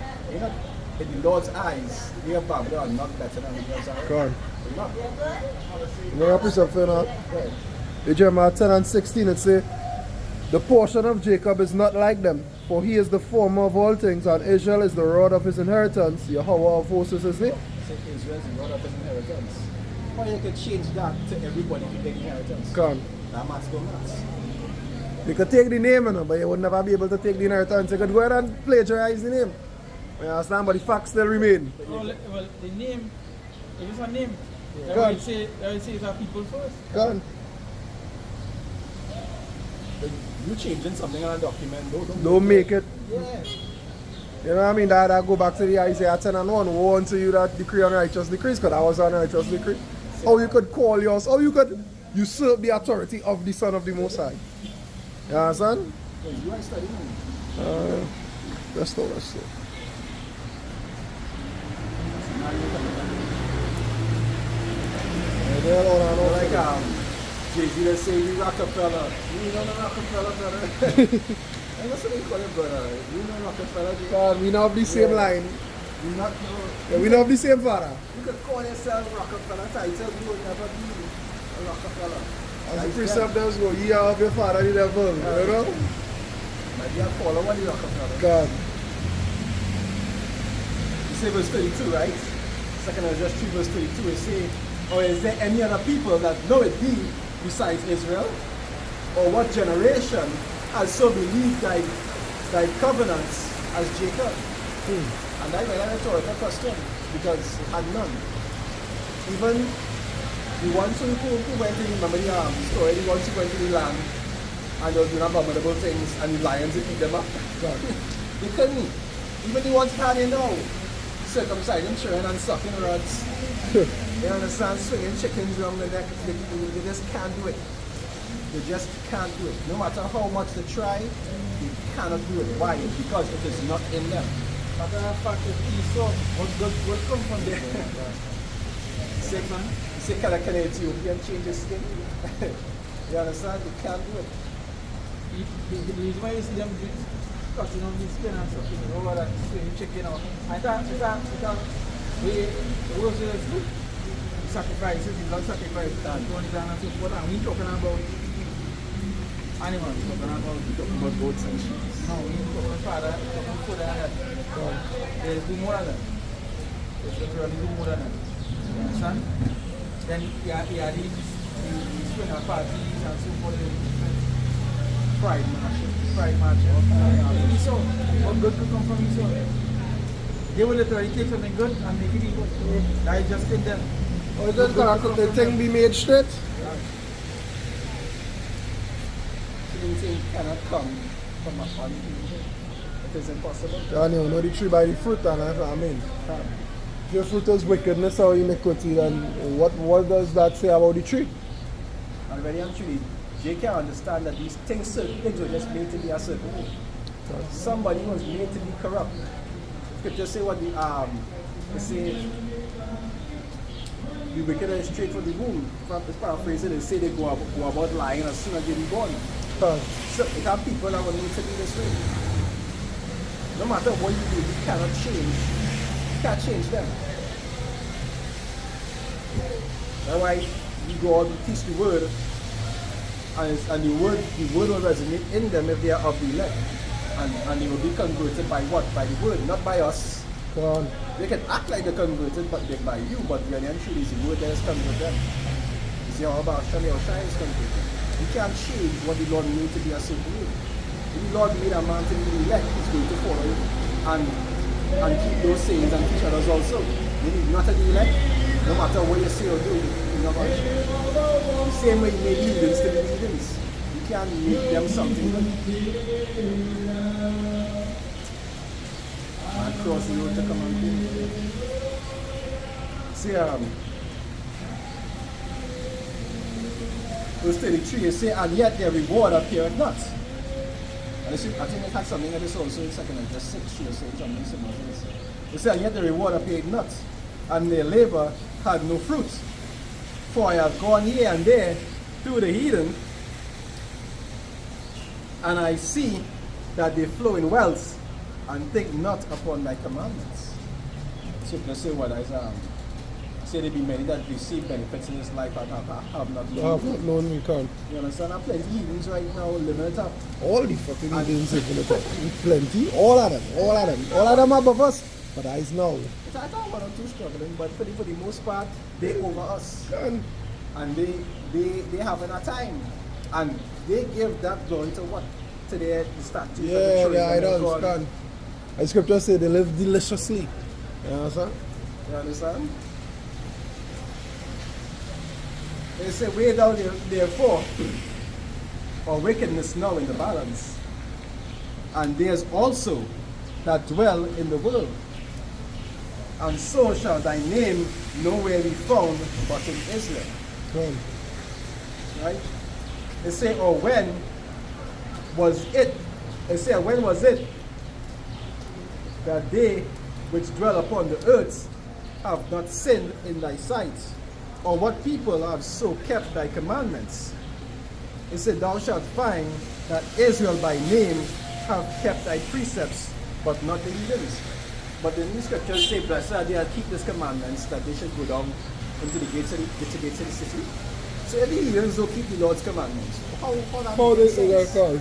in the Lord's eyes, we are Babylon not better than the others are. Go on. We're not. You know, precept, you know? Right. In Jeremiah 10 and 16 it say, the portion of Jacob is not like them, for he is the former of all things, and Israel is the rod of his inheritance. Yahweh of hosts is his name. Say Israel is the rod of his inheritance. Or you could change that to everybody to take inheritance. Go on. That maths go nuts. You could take the name, you know, but you would never be able to take the inheritance. You could go ahead and plagiarize the name. You understand? But the facts still remain. Well, the name, if it's a name, Go on. I would say it's our people first. Go on. You changing something on a document, Don't make it. Yeah. You know what I mean? That go back to the Isaiah 10 and 1. Woe unto you that decree unrighteous decrees, because that was an unrighteous decree. How you could call yours, how you could usurp the authority of the Son of the Most High. You understand? Well, you are studying. Let's go, let's go. Like Jay-Z that say we Rockefeller. You know the Rockefeller, brother. And what's what they call it, brother? You know Rockefeller. God, we not the same line. We not Yeah, we not the same father. you could call yourself Rockefeller title, you will never be a Rockefeller. As the preceptors go, ye are of your father the devil. You know? But you are follower the Rockefeller. God. You say verse 32, right? Second Ezra 3 verse 32, it say, or is there any other people that know it be besides Israel? Or what generation has so believed thy covenants as Jacob? And that was a rhetorical question, because it had none. Even the ones who went in, remember the story, the ones who went to the land and they were doing abominable things and the lions would eat them up. God. They couldn't. Even the ones had you know, circumcising children and sucking rods. You understand? Swinging chickens around the neck. They just can't do it. They just can't do it. No matter how much they try, they cannot do it. Why? Because it is not in them. Matter of fact, if Esau, what come from there? Say, can an Ethiopian change his skin? You understand? They can't do it. The reason why you see them cutting on the skin and stuff, you know, that swing chicken out. And that way, the worst is good. Sacrifices, the blood sacrifice, and so forth. And we talking about animals, we're talking about goats and sheep. no, we ain't talking about father, we're talking about further than that. There's do more than that. There's literally do more than that. You understand? Then the swinger parties and so forth. Pride match. Esau, what good could come from Esau? They will literally take something good and make it evil. That is just in them. Oh, is that correct? The thing be made straight? Anything cannot come from a funny thing. It is impossible. Yeah, you know the tree by the fruit, and that's what I mean. If your fruit is wickedness or iniquity, then what does that say about the tree? And very actually, Jay can understand that these things, certain things were just made to be a certain way. Somebody was made to be corrupt. Scripture say what they say the wicked are straight from the womb. It's paraphrasing, they say they go about lying as soon as they be born. So it have people that were made to be this way. No matter what you do, you cannot change. You can't change them. That's why you go out and teach the word, and the word will resonate in them if they are of the elect. And they will be converted by what? By the word, not by us. God. They can act like they're converted by you, but really and truly it's the word that is converted them. It's your about Shali or Shai is converted. You can't change what the Lord made to be a certain way. If the Lord made a man to be the elect, he's going to follow you and keep those sayings and teach others also. If he's not the elect, no matter what you say or do, you're not going to change. The same way you made leaders to be leaders. You can't make them something good. And cross the road to come and do. See, verse 33, it say, and yet their reward appeared not. And I think it had something that is also in 2 Ezra 6, she was saying something similar to this. It said, and yet the reward appeared not, and their labor had no fruit. For I have gone here and there through the heathen, and I see that they flow in wealth, and think not upon thy commandments. scripture say what is say there be many that receive benefits in this life and have not I have not known we can. You understand? And plenty heathens right now living it up. All the fucking Indians living it up. Plenty. All of them. All of them above us. But I know. It's I thought one or two struggling, but for the most part, they over us. And they having a time. And they give that glory to what? To the statues. Yeah, the idols. Can. The scripture say they live deliciously. You understand? You understand? They say way down there, therefore, or wickedness now in the balance. And there's also that dwell in the world. And so shall thy name nowhere be found but in Israel. Come. Right? They say, or when was it? They say, when was it that they which dwell upon the earth have not sinned in thy sight? Or what people have so kept thy commandments? He said, thou shalt find that Israel by name have kept thy precepts, but not the heathens. But the new scriptures say, blessed are they that keep these commandments, that they should go down into the gates of the city. So if the heathens don't keep the Lord's commandments, how they say that called?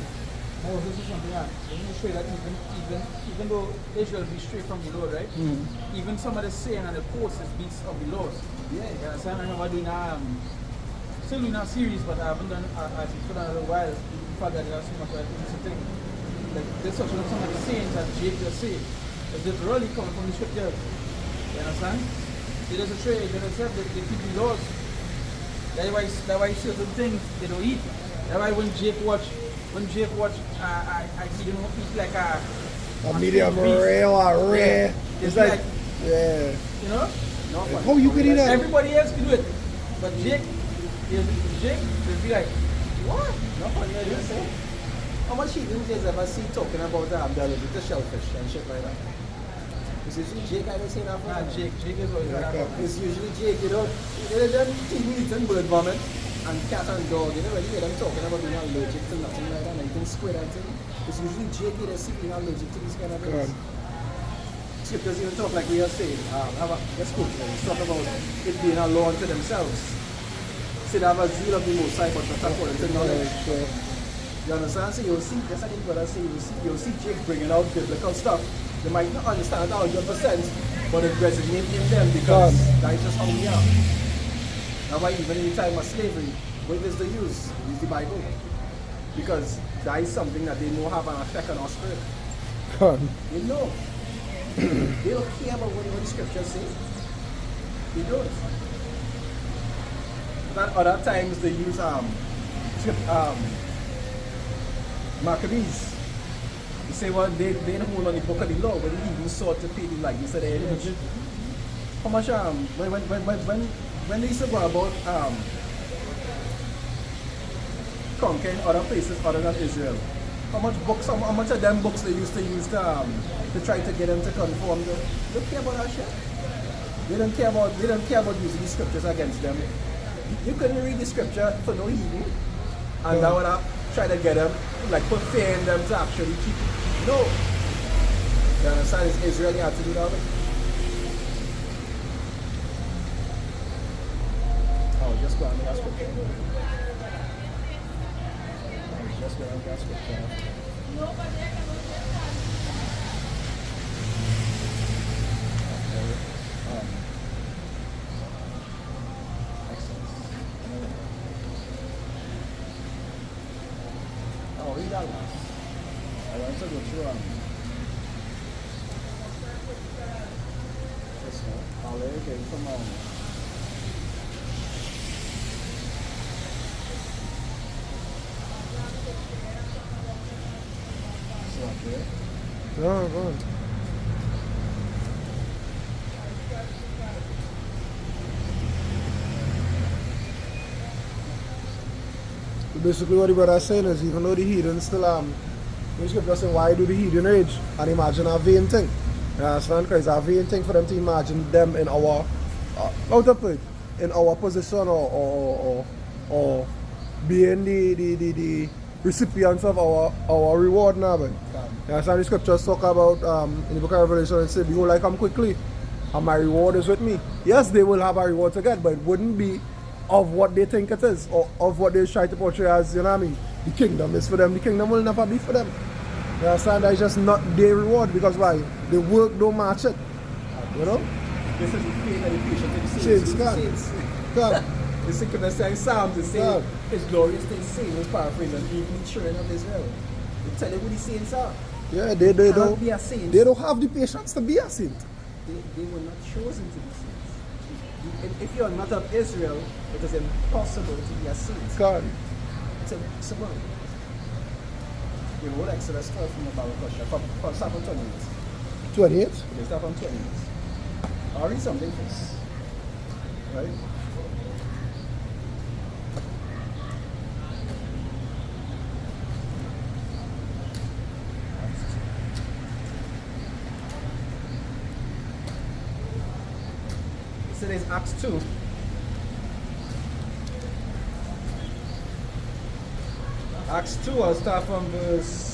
Moses is something else. They make sure that even though Israel be straight from the Lord, right? Even some of the saying and the posts is beats of the laws. Yeah, you understand? I remember doing still doing a series, but I haven't done for a little while. In fact, I did so much like it's a thing. Like there's some of the sayings that Jake just said. It's literally coming from the scripture. You understand? It doesn't trade, they don't serve, they keep the laws. That's why certain things they don't eat. That's why when Jake watch he don't eat like a medium rare or rare. Yeah. It's like yeah. You know? How you could eat that? Everybody else can do it. But Jake will be like, what? No funny, I just say. How much heathens you ever see talking about the little shellfish and shit like that? It's usually Jake, I don't say that for Jake is always It's usually Jake, you know. They're eating bird vomit and cat and dog, you know, when you hear them talking about being allergic to nothing like that, and eating squid and thing. It's usually Jake that is being allergic to these kind of things. Scriptures even talk like we are saying, let's go to them. It's talk about it being a law unto themselves. Say they have a zeal of the Most High, but not according to knowledge. You understand? So you'll see, just like what I say, you'll see Jake bringing out biblical stuff. They might not understand it 100%, but it resonates in them because that's just how we are. That's why even in the time of slavery, what is the use? Use the Bible. Because that is something that they know have an effect on our spirit. They know. They don't care about what the scriptures say. They don't. But at other times they use Maccabees. They say, well, they don't hold on the book of the law, but they even sought to pay the likeness of the image. How much when they used to go about conquering other places other than Israel, how much of them books they used to use to try to get them to conform? They don't care about that shit. They don't care about using the scriptures against them. You couldn't read the scripture for no heathen, and that would try to get them, like put fear in them to actually keep it. No. You understand? It's Israel, you have to do that with. Oh, just go on the scripture. Just go on the scripture. Oh, read that last. I want to go through this one. I'll let it get from Go on. Basically what the brother is saying is even though the heathen still the scripture saying why do the heathen rage and imagine a vain thing. You understand? Because it's a vain thing for them to imagine them in our in our position or being the recipients of our reward now. You understand? The scriptures talk about in the book of Revelation and say, behold, I come quickly. and my reward is with me. Yes, they will have a reward to get, but it wouldn't be of what they think it is, or of what they try to portray as, you know what I mean? The kingdom is for them. The kingdom will never be for them. You understand? That's just not their reward, because why? The work don't match it. You know? This is the faith and the patience of the Saints, saints. God. Saints. God. The synchronous saying Psalms is saying God. his glorious things seen was paraphrasing even the children of Israel. They tell you who the saints are. Yeah, they Cannot don't be a saint. they don't have the patience to be a saint. They were not chosen to be saints. If you are not of Israel, it is impossible to be a saint. God. It's impossible. You know, Exodus 12 from the Bible question. From start from 28. 28? Okay, start from 28. I'll read something first. Right? So there's Acts 2. Acts 2, I'll start from verse.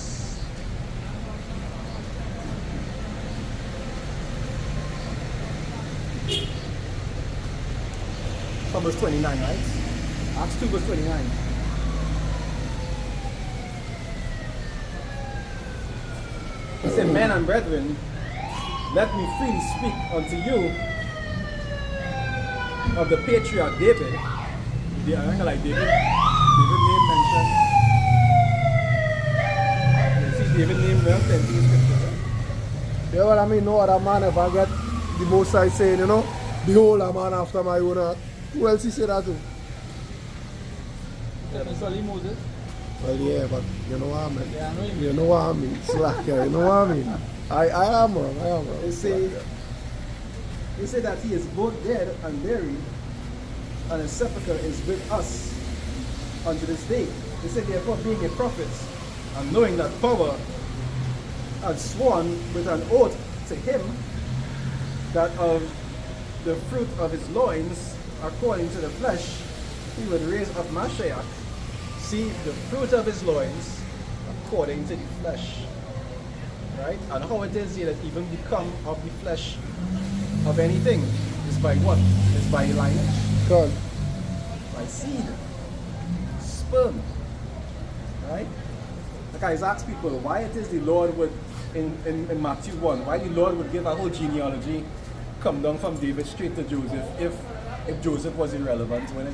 From verse 29, right? Acts 2, verse 29. He said, Men and brethren, let me freely speak unto you of the patriarch David. I think I like David. David name mentioned. You see David name well plenty in scripture. Right? Yeah, well, I mean, no other man if I get the most I saying, you know, behold a man after my own heart. Who else he say that to? It's only Moses. Well, yeah, but you know what I mean. Yeah, I know him. You know what I mean. Slack, yeah, you know what I mean. I am wrong. They say that he is both dead and buried, and his sepulchre is with us unto this day. They say, therefore, being a prophet, and knowing that power had sworn with an oath to him that of the fruit of his loins, according to the flesh, he would raise up Mashiach. See, the fruit of his loins, according to the flesh. Right? And how it is that even become of the flesh of anything is by what? Is by lineage, God. by seed, sperm. Right? Like I ask people why it is the Lord would, in Matthew 1, why the Lord would give a whole genealogy, come down from David straight to Joseph, if Joseph was irrelevant when it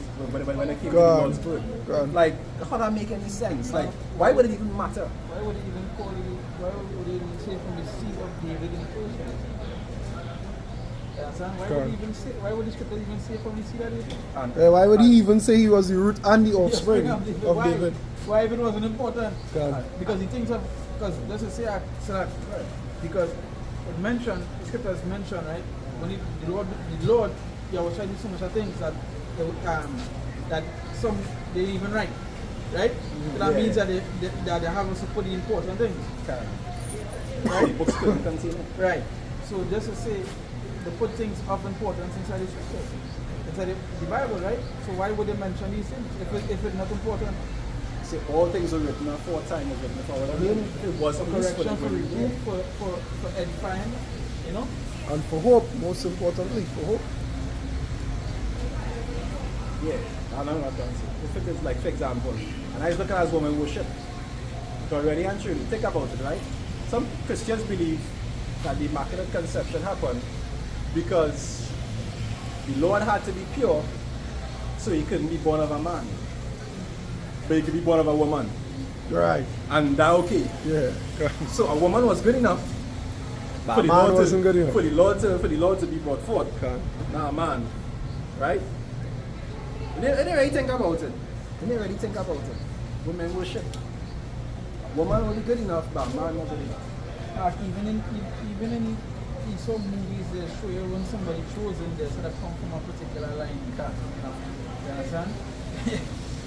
came to the Lord's birth. God. Like, how that make any sense? Like, why would it even matter? Why would it even call it? Why would it even say from the seed of David in the first place? You understand? Why would he even say? Why would the scripture even say from the seed of David? Why would he even say he was the root and the offspring of Why? David? Why even wasn't important? God. Because he thinks of, because let's just say, because it mentioned, the scriptures mentioned, right? When the Lord, he was trying to do so much of things that some they didn't even write, right? So that means that they haven't put the important things. Right? Books couldn't contain it. Right. So just to say, they put things of importance inside the scripture, inside the Bible, right? So why would they mention these things if it's not important? See, all things are written aforetime is written for our learning. It was For correction, for reproof, for edifying, you know? And for hope, most importantly, for hope. Yeah, I'm not done. If it is like, for example, and I was looking at women worship. Because really and truly, think about it, right? Some Christians believe that the Immaculate Conception happened because the Lord had to be pure so he couldn't be born of a man. But he could be born of a woman. Right. And that okay. Yeah. So a woman was good enough But a man wasn't good enough. for the Lord to be brought forth. God. Nah, man. Right? They didn't really think about it. They didn't really think about it. Women worship. Woman only good enough, but man not good enough. Even in some movies, they show you when somebody chosen, they sort of come from a particular line. You understand?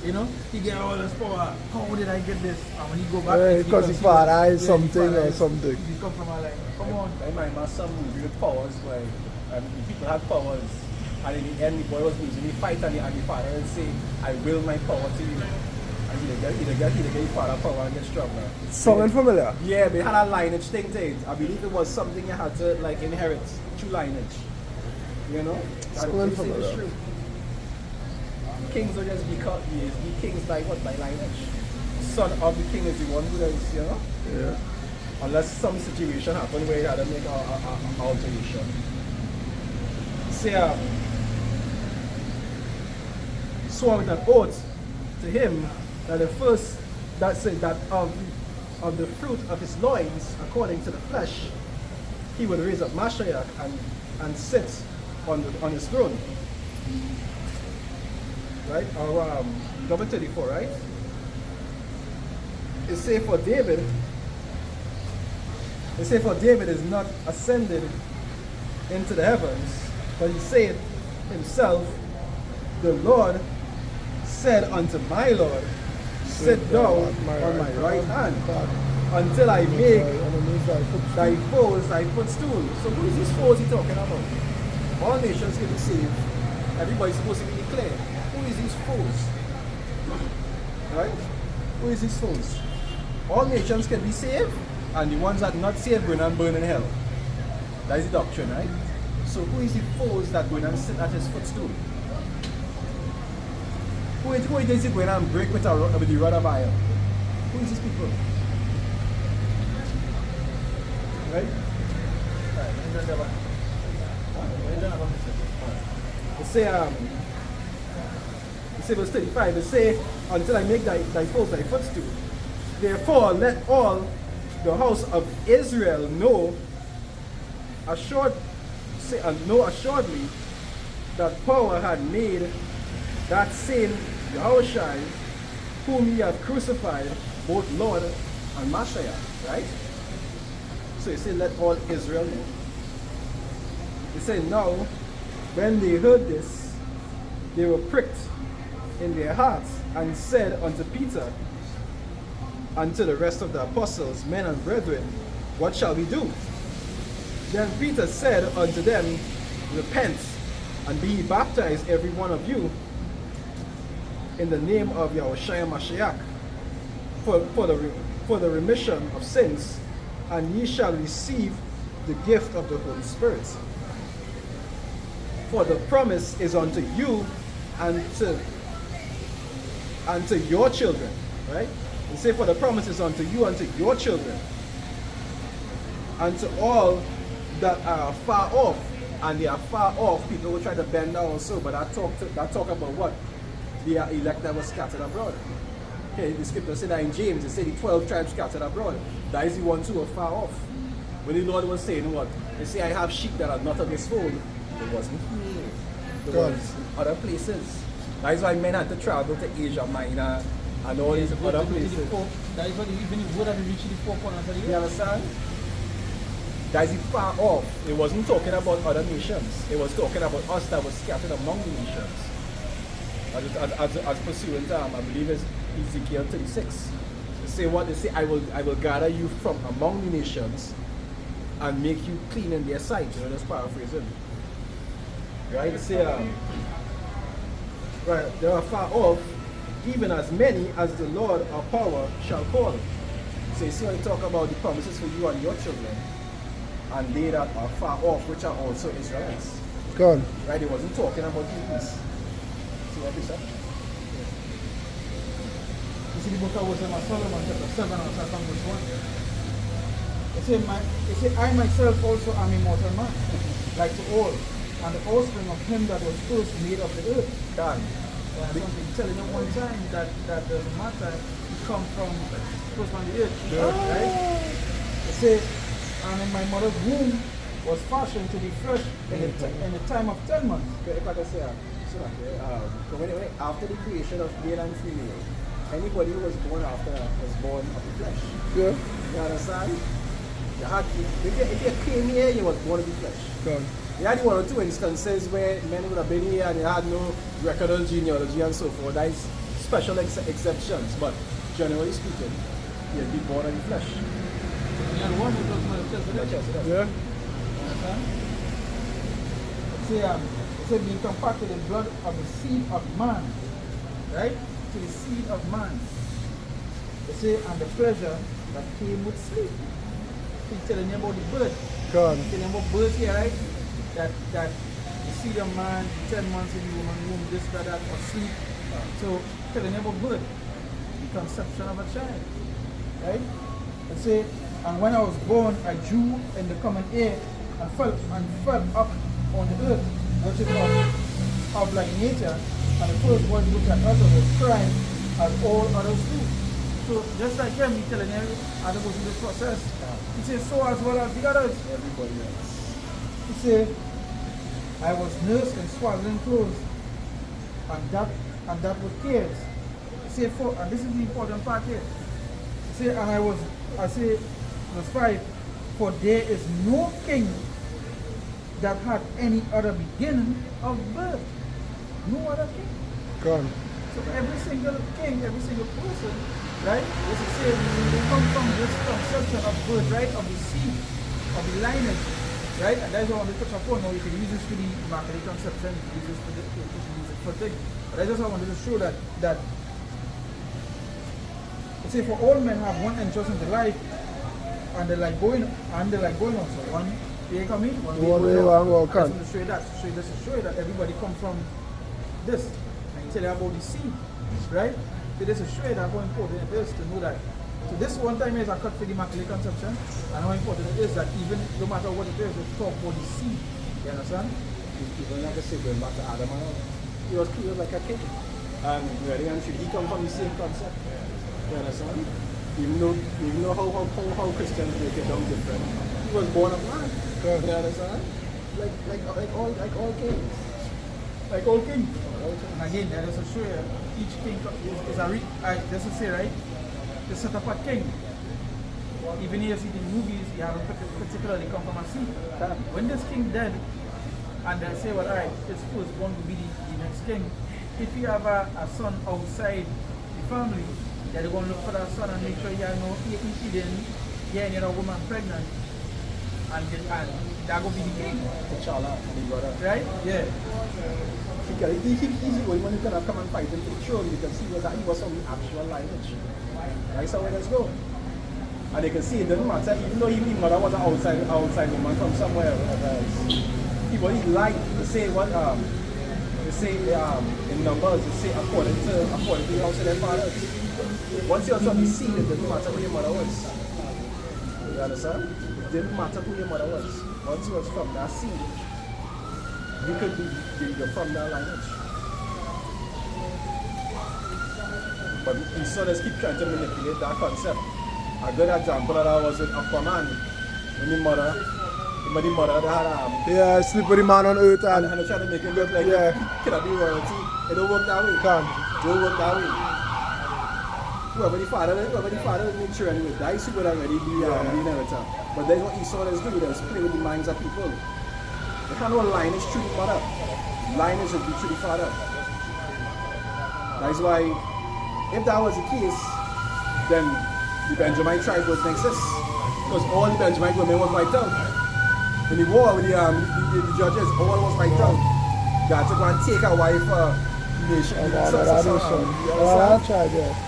You know, he get all this power. How did I get this? And when he go back, it's because his father is something or something. He come from a line. Come on. I remember some movie with powers where people had powers, and in the end the boy was losing the fight, and the father would say, I will my power to you. And he'd get his father power and get stronger. Sounding familiar? Yeah, they had a lineage thing to it. I believe it was something you had to like inherit through lineage. You know? It's That going they from say is around. true. Kings will just be kings by what? By lineage. Son of the king is the one who is, you know? Yeah. Unless some situation happen where you had to make a alteration. Say, swore with an oath to him that the first, that said that of the fruit of his loins, according to the flesh, he would raise up Mashiach and sit on his throne. Right? Or number 34, right? It say for David is not ascended into the heavens, but he said himself, the Lord said unto my Lord, sit thou on my right hand until I make thy foes thy footstool. So who is these foes he talking about? All nations can be saved. Everybody's supposed to be declared. Who is these foes? Right? Who is these foes? All nations can be saved, and the ones that are not saved go and burn in hell. That is the doctrine, right? So who is the foes that go and sit at his footstool? Who is he going and break with the rod of iron? Who is these people? Right? It say verse 35, it say, until I make thy foes thy footstool. Therefore let all the house of Israel know assuredly that power had made that same Yahushua, whom ye have crucified, both Lord and Mashiach, right? So it says, let all Israel know. It says, now, when they heard this, they were pricked in their hearts, and said unto Peter, and to the rest of the apostles, men and brethren, what shall we do? Then Peter said unto them, repent, and be ye baptized every one of you in the name of Yahushua Mashiach for the remission of sins, and ye shall receive the gift of the Holy Spirit. For the promise is unto you and to your children, right? You say, for the promise is unto you and to your children, and to all that are far off. And they are far off. People will try to bend down also, but that talk about what? They are elect that were scattered abroad. Okay, the scripture said that in James, it said the 12 tribes scattered abroad. That is the ones who are far off. When the Lord was saying what? They say, I have sheep that are not of this fold. It wasn't here. It was in other places. That is why men had to travel to Asia Minor and all these other places. That is why even the word that reached the 4 corners of the earth. You understand? That is far off. It wasn't talking about other nations. It was talking about us that were scattered among the nations. As pursuant, I believe it's Ezekiel 36. They say what? They say, I will gather you from among the nations and make you clean in their sight. You know, just paraphrasing. Right? They say, right, they are far off, even as many as the Lord our power shall call. So you see when you talk about the promises for you and your children, and they that are far off, which are also Israelites. Go on. Right? It wasn't talking about Hebrews. See what he said? You see the book of Wisdom of Solomon, chapter 7, and from verse 1. It says, I myself also am a mortal man, like to all, and the offspring of him that was first made of the earth. God. Something telling you one time that doesn't matter, you come from first from the earth. Sure. Right? It says, and in my mother's womb was fashioned to be fresh in the time of 10 months. If I can say, after the creation of male and female, anybody who was born after that was born of the flesh. Yeah. You understand? If you came here, you was born of the flesh. Go on. You had one or two instances where men would have been here and they had no recordal genealogy and so forth. That is special exceptions, but generally speaking, you'd be born of the flesh. And one who talks about the chest. Yeah. It says being compared to the blood of the seed of man. Right? To the seed of man. It says, and the pleasure that came with sleep. He's telling you about the birth. Go on. He's telling you about birth here, right? That You see the man 10 months in the woman womb, this, that, asleep. So telling you about birth, the conception of a child. Right? And say, and when I was born, I drew in the common air and fell up on the earth, which is of like nature, and the first voice which I uttered was crying as all others do. So just like him, he's telling you how to go through this process. He says, so as well as the others. Everybody else. He said, I was nursed in swaddling clothes, and that was tears. He said, and this is the important part here. He said, verse 5, for there is no king that had any other beginning of birth. No other king. Gone. So every single king, every single person, right, this is saying they come from this conception of birth, right, of the seed, of the lineage, right, and that's what I want to touch upon. Now you can use this for the immaculate conception, you can use this for the, you can use it for things. But I just wanted to show that say for all men have one interest in the life, and they like going on. So one way come in, one way go out. I just want to show you that. To show you that everybody come from this. And tell you about the seed, right? So this is show you that how important it is to know that. So this one time is a cut for the immaculate conception, and how important it is that even no matter what it is, we talk about the seed. You understand? Even like I said, going back to Adam and Eve, he was created like a king. And really and truly, he come from the same concept. You understand? Even though how Christians break it down different, he was born of man. You understand? Like all kings. Like all kings. And again, that is to show you each king is just to say, right? The set up a king. Even here, see the movies, you have a particularly come from a seed. When this king dead, and they say, well, alright, his firstborn will be the next king. If you have a son outside the family, they're going to look for that son and make sure you have no incident, getting a woman pregnant, and that will be the king. T'Challa, the brother. Right? Yeah. He's the only one who can come and fight him for the throne because he was from the actual lineage. That's how it go. And they can see it doesn't matter, even though his mother was an outside woman from somewhere else. He lied to say what they say in numbers, they say according to the house of their fathers. Once you're from the seed, it doesn't matter who your mother was. You understand? It didn't matter who your mother was. Once you was from that seed, you could be you're from that lineage. But we sort of keep trying to manipulate that concept. A good example of that was with Aquaman. When the mother had sleep with the man on earth and they try to make it look like could have been royalty. It don't work that way. It don't work that way. Whoever the father make sure anyway, that should already be inherited. But then what Esau does do, is play with the minds of people. They can't know lineage through the mother. Lineage should be through the father. That's why, if that was the case, then the Benjamite tribe wouldn't exist. Because all the Benjamite women was wiped out. In the war with the judges, all was wiped out. They had to go and take a wife nation. I'll try that.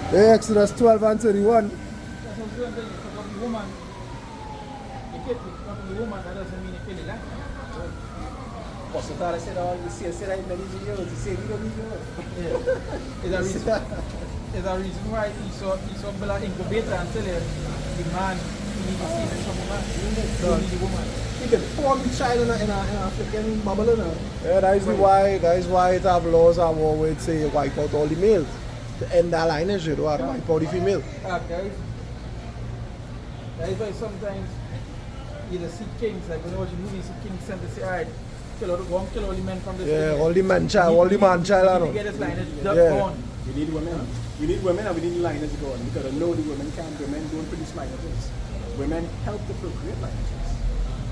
Exodus 12 and 31. That's what I'm saying, because of the woman, because of the woman, that doesn't mean you kill the land. Apostle Tara said, you say that in many videos, you say we don't need yours. There's a reason why Esau built an incubator and tell you the man, you need to see from the man, you need the woman. You can form the child in a freaking bubble. Yeah, that is why it have laws and war where it say wipe out all the males. To end that lineage, you don't have to wipe out the female. Guys, that is why sometimes you see kings, like when you watch the movies, see kings send to say, alright, kill all the men from this. Yeah, all the man child. To get this lineage gone. We need women. We need women and we need lineage going because I know the women don't produce lineages. Women help to procreate lineages.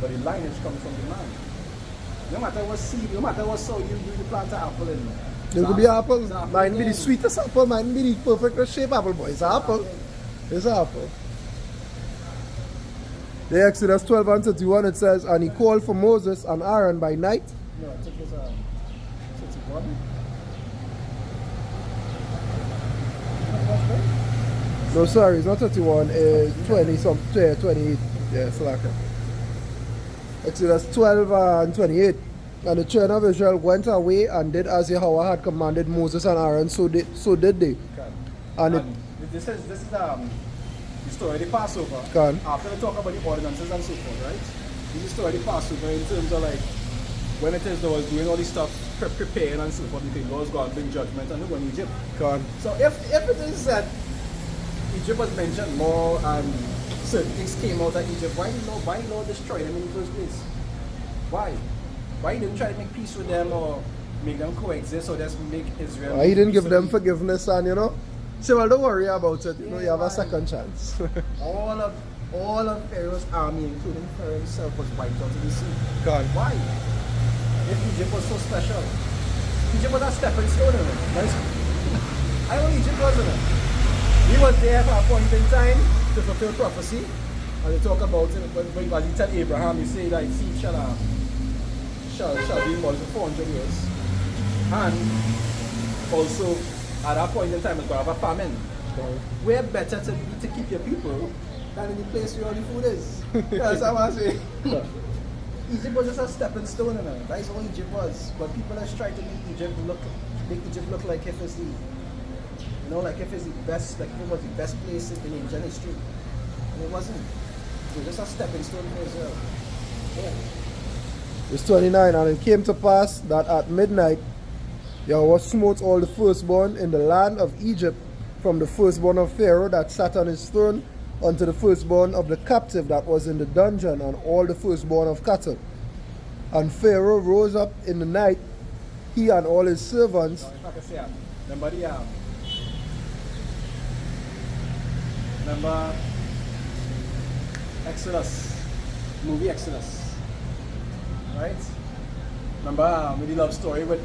But the lineage comes from the man. No matter what seed, no matter what soil you do, you plant an apple in. There could be apple. Mine be the sweetest apple, mine be the perfect shape apple, boy. It's an apple. It's an apple. The Exodus 12 and 31 it says, and he called for Moses and Aaron by night. No, I think it's 31. No, sorry, it's not 31, 20 some 28. Yeah, so like Exodus 12 and 28. And the children of Israel went away and did as Yahweh had commanded Moses and Aaron, so did they. Okay. And This is the story of the Passover. Can. After they talk about the ordinances and so forth, right? This is the story of the Passover in terms of like when it is they was doing all this stuff, preparing and so forth, the thing God's God bring judgment and they go in Egypt. So if it is that Egypt was mentioned more and certain things came out of Egypt, why Lord destroy them in the first place? Why? Why he didn't try to make peace with them or make them coexist or just make Israel? he didn't give them forgiveness and say, well, don't worry about it. You have a second chance. all of Pharaoh's army, including Pharaoh himself, was wiped out of the sea. God. Why? If Egypt was so special, Egypt was a stepping stone in it. I know Egypt wasn't it. He was there for a point in time to fulfill prophecy. And they talk about it when he tell Abraham, he say that seed shall be more than 400 years. And also at that point in time it's going to have a famine. Where better to be to keep your people than in the place where all the food is. That's what I say. Egypt was just a stepping stone in it. That's all Egypt was. But people have tried to make Egypt look like if it's like if it's the best, like if it was the best place in ancient history. And it wasn't. It was just a stepping stone for Israel. Yeah. Verse 29, and it came to pass that at midnight Yahweh smote all the firstborn in the land of Egypt, from the firstborn of Pharaoh that sat on his throne unto the firstborn of the captive that was in the dungeon, and all the firstborn of cattle. And Pharaoh rose up in the night, he and all his servants. Now, if I can say, remember Exodus, movie Exodus, right? Remember with the love story with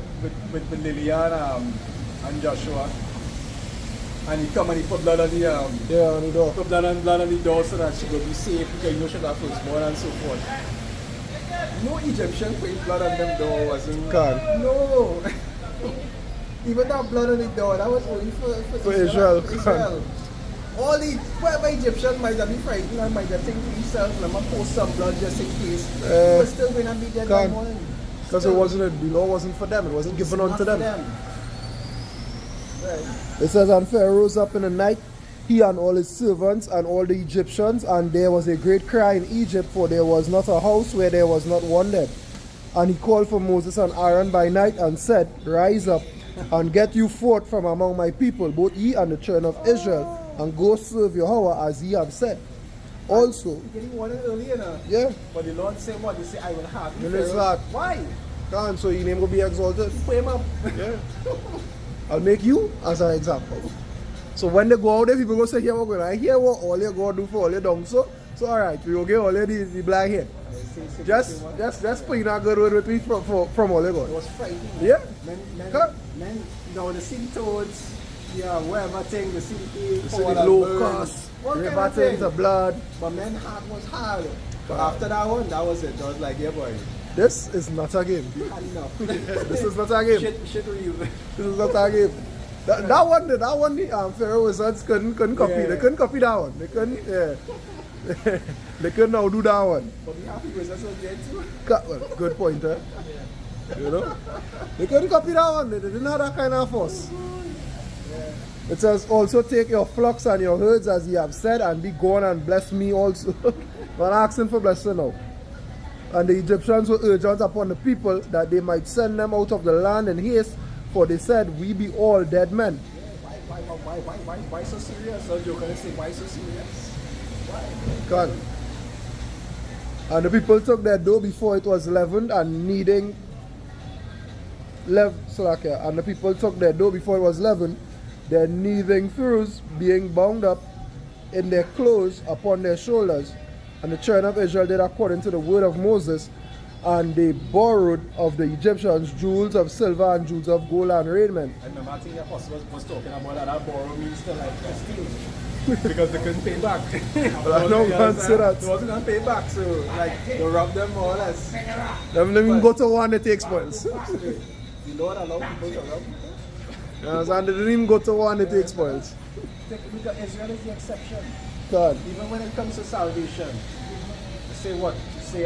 Lillian and Joshua, and he come and he put blood on the on the door. Put blood on the door so that she will be safe because she was firstborn and so forth. No Egyptian put blood on them door, wasn't? God. No. Even that blood on the door, that was only for Israel. All the whatever Egyptian might have been frightened and might have think to himself, let me pour some blood just in case. But still going to be dead that morning. Because the law wasn't for them, it wasn't given unto them. Right. It says, and Pharaoh rose up in the night, he and all his servants and all the Egyptians, and there was a great cry in Egypt, for there was not a house where there was not one dead. And he called for Moses and Aaron by night and said, rise up and get you forth from among my people, both ye and the children of Israel, and go serve Yahweh as ye have said. Also, getting warned earlier now. Yeah. But the Lord said what? He said, I will have you. Why? God, so your name will be exalted. Put him up. Yeah. I'll make you as an example. So when they go out there, people go say, here we're going to hear what all you go do for all your dung. So alright, we will get all the black head. Just put in a good word with me from all you got. It was frightening. Yeah. Men, the city toads, whatever thing, the city locusts, river turns to blood. But men heart was hard. But after that one, that was it. I was like, yeah boy. This is not a game. You had enough. This is not a game. Shit real. This is not a game. That one, the Pharaoh Wizards couldn't copy. Yeah. They couldn't copy that one. They couldn't, they couldn't now do that one. But the happy Wizards was there too. Well, good point, eh? You know? They couldn't copy that one. They didn't have that kind of force. Yeah. It says, also take your flocks and your herds as ye have said, and be gone and bless me also. Not asking for blessing now. And the Egyptians were urgent upon the people that they might send them out of the land in haste, for they said, we be all dead men. Yeah, why so serious? So you're going to say, why so serious? Why? God. And the people took their dough before it was leavened, and kneading and the people took their dough before it was leavened, their kneading throughs being bound up in their clothes upon their shoulders. And the children of Israel did according to the word of Moses, and they borrowed of the Egyptians jewels of silver and jewels of gold and raiment. I remember I think the apostle was talking about that borrow means to like steal. Because they couldn't pay back. But I don't consider that. They wasn't going to pay back, so like they robbed them more or less. Let me go to one that takes spoils. The Lord allowed people to rob people. You understand? They didn't even go to one that takes spoils. Because Israel is the exception. God. Even when it comes to salvation, say what? Say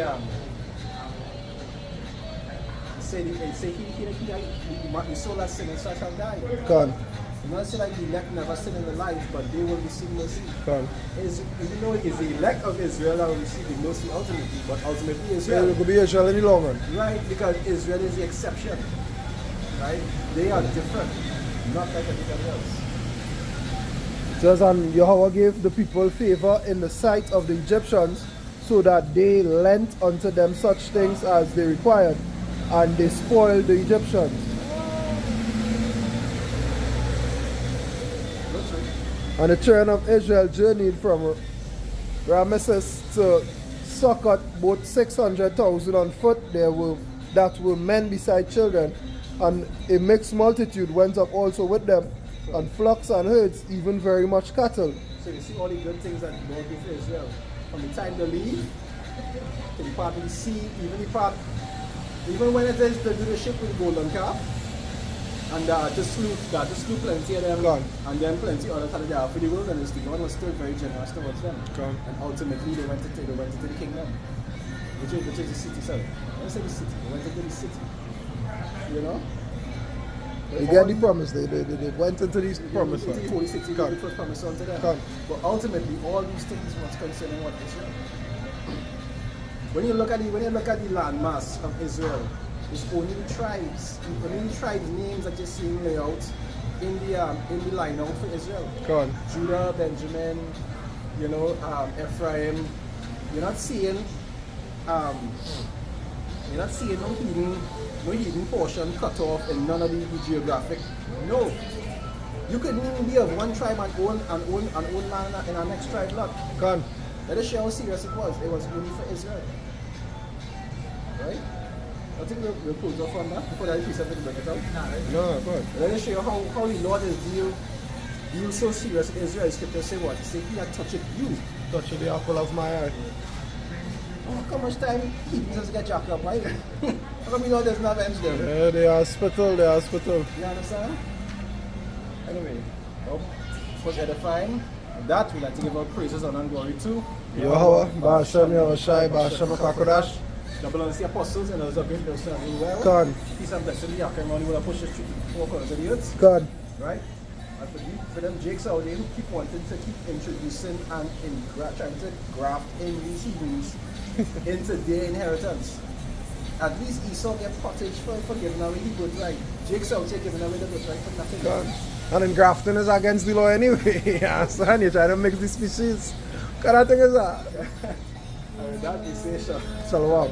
he soul has sin and shall die. Con. Not say like the elect never sin in the life, but they will receive mercy. Con. Even though it is the elect of Israel that will receive the mercy ultimately, but ultimately So Israel. it could be Israel in the long run. Right, because Israel is the exception. Right? They are different, not like everybody else. Just and Yahweh gave the people favor in the sight of the Egyptians, so that they lent unto them such things as they required, and they spoiled the Egyptians. And the children of Israel journeyed from Ramesses to Succoth, both 600,000 on foot. That were men beside children, and a mixed multitude went up also with them, and flocks and herds, even very much cattle. So you see all the good things that God gave to Israel. From the time they leave, to the part of the sea, even when it is to do the ship with the golden calf, and to slew plenty of them, Gone. and then plenty others had there for the wilderness. God was still very generous towards them. Gone. And ultimately they went into the kingdom, which is the city. Sorry, I say the city. They went into the city. You know? They get the promise. They went into these promises. Into the holy city, which was promised unto them. Gone. But ultimately, all these things was concerning what Israel. When you look at the landmass of Israel, it's only tribes names that you're seeing lay out in the line out for Israel. Gone. Judah, Benjamin, Ephraim. You're not seeing no hidden portion cut off in none of the geographic. No. You could even be of one tribe and own land in our next tribe lot. Gone. Let us show how serious it was. It was only for Israel. Right? I think we'll close off on that before that piece of it break it out. No, good. Let us show you how the Lord is deal so serious in Israel. Scripture say what? Say he had touched you. Touch the apple of my eye. Oh, how much time he just get jacked up, right? How come you know there's no avenge them? Yeah, they are hospital. You understand? Anyway, hope it was edifying. With that, we'd like to give our praises and glory to Yahweh, Ba'ashem Yahushai, Ba'ashem HaKadosh. double honest the apostles and those of them that serve you well. Gone. Peace and blessing the Yakim only will push us through the 4 corners of the earth. Gone. Right? And for them Gms.S.O.T.E who keep wanting to keep introducing and trying to graft in these Hebrews into their inheritance. At least Esau get pottage for giving away the birthright. Gms.S.O.T.E giving away the birthright for nothing. Gone. And then grafting is against the law anyway. You understand? You're trying to mix the species. What kind of thing is that? That is Shalom. Shalom.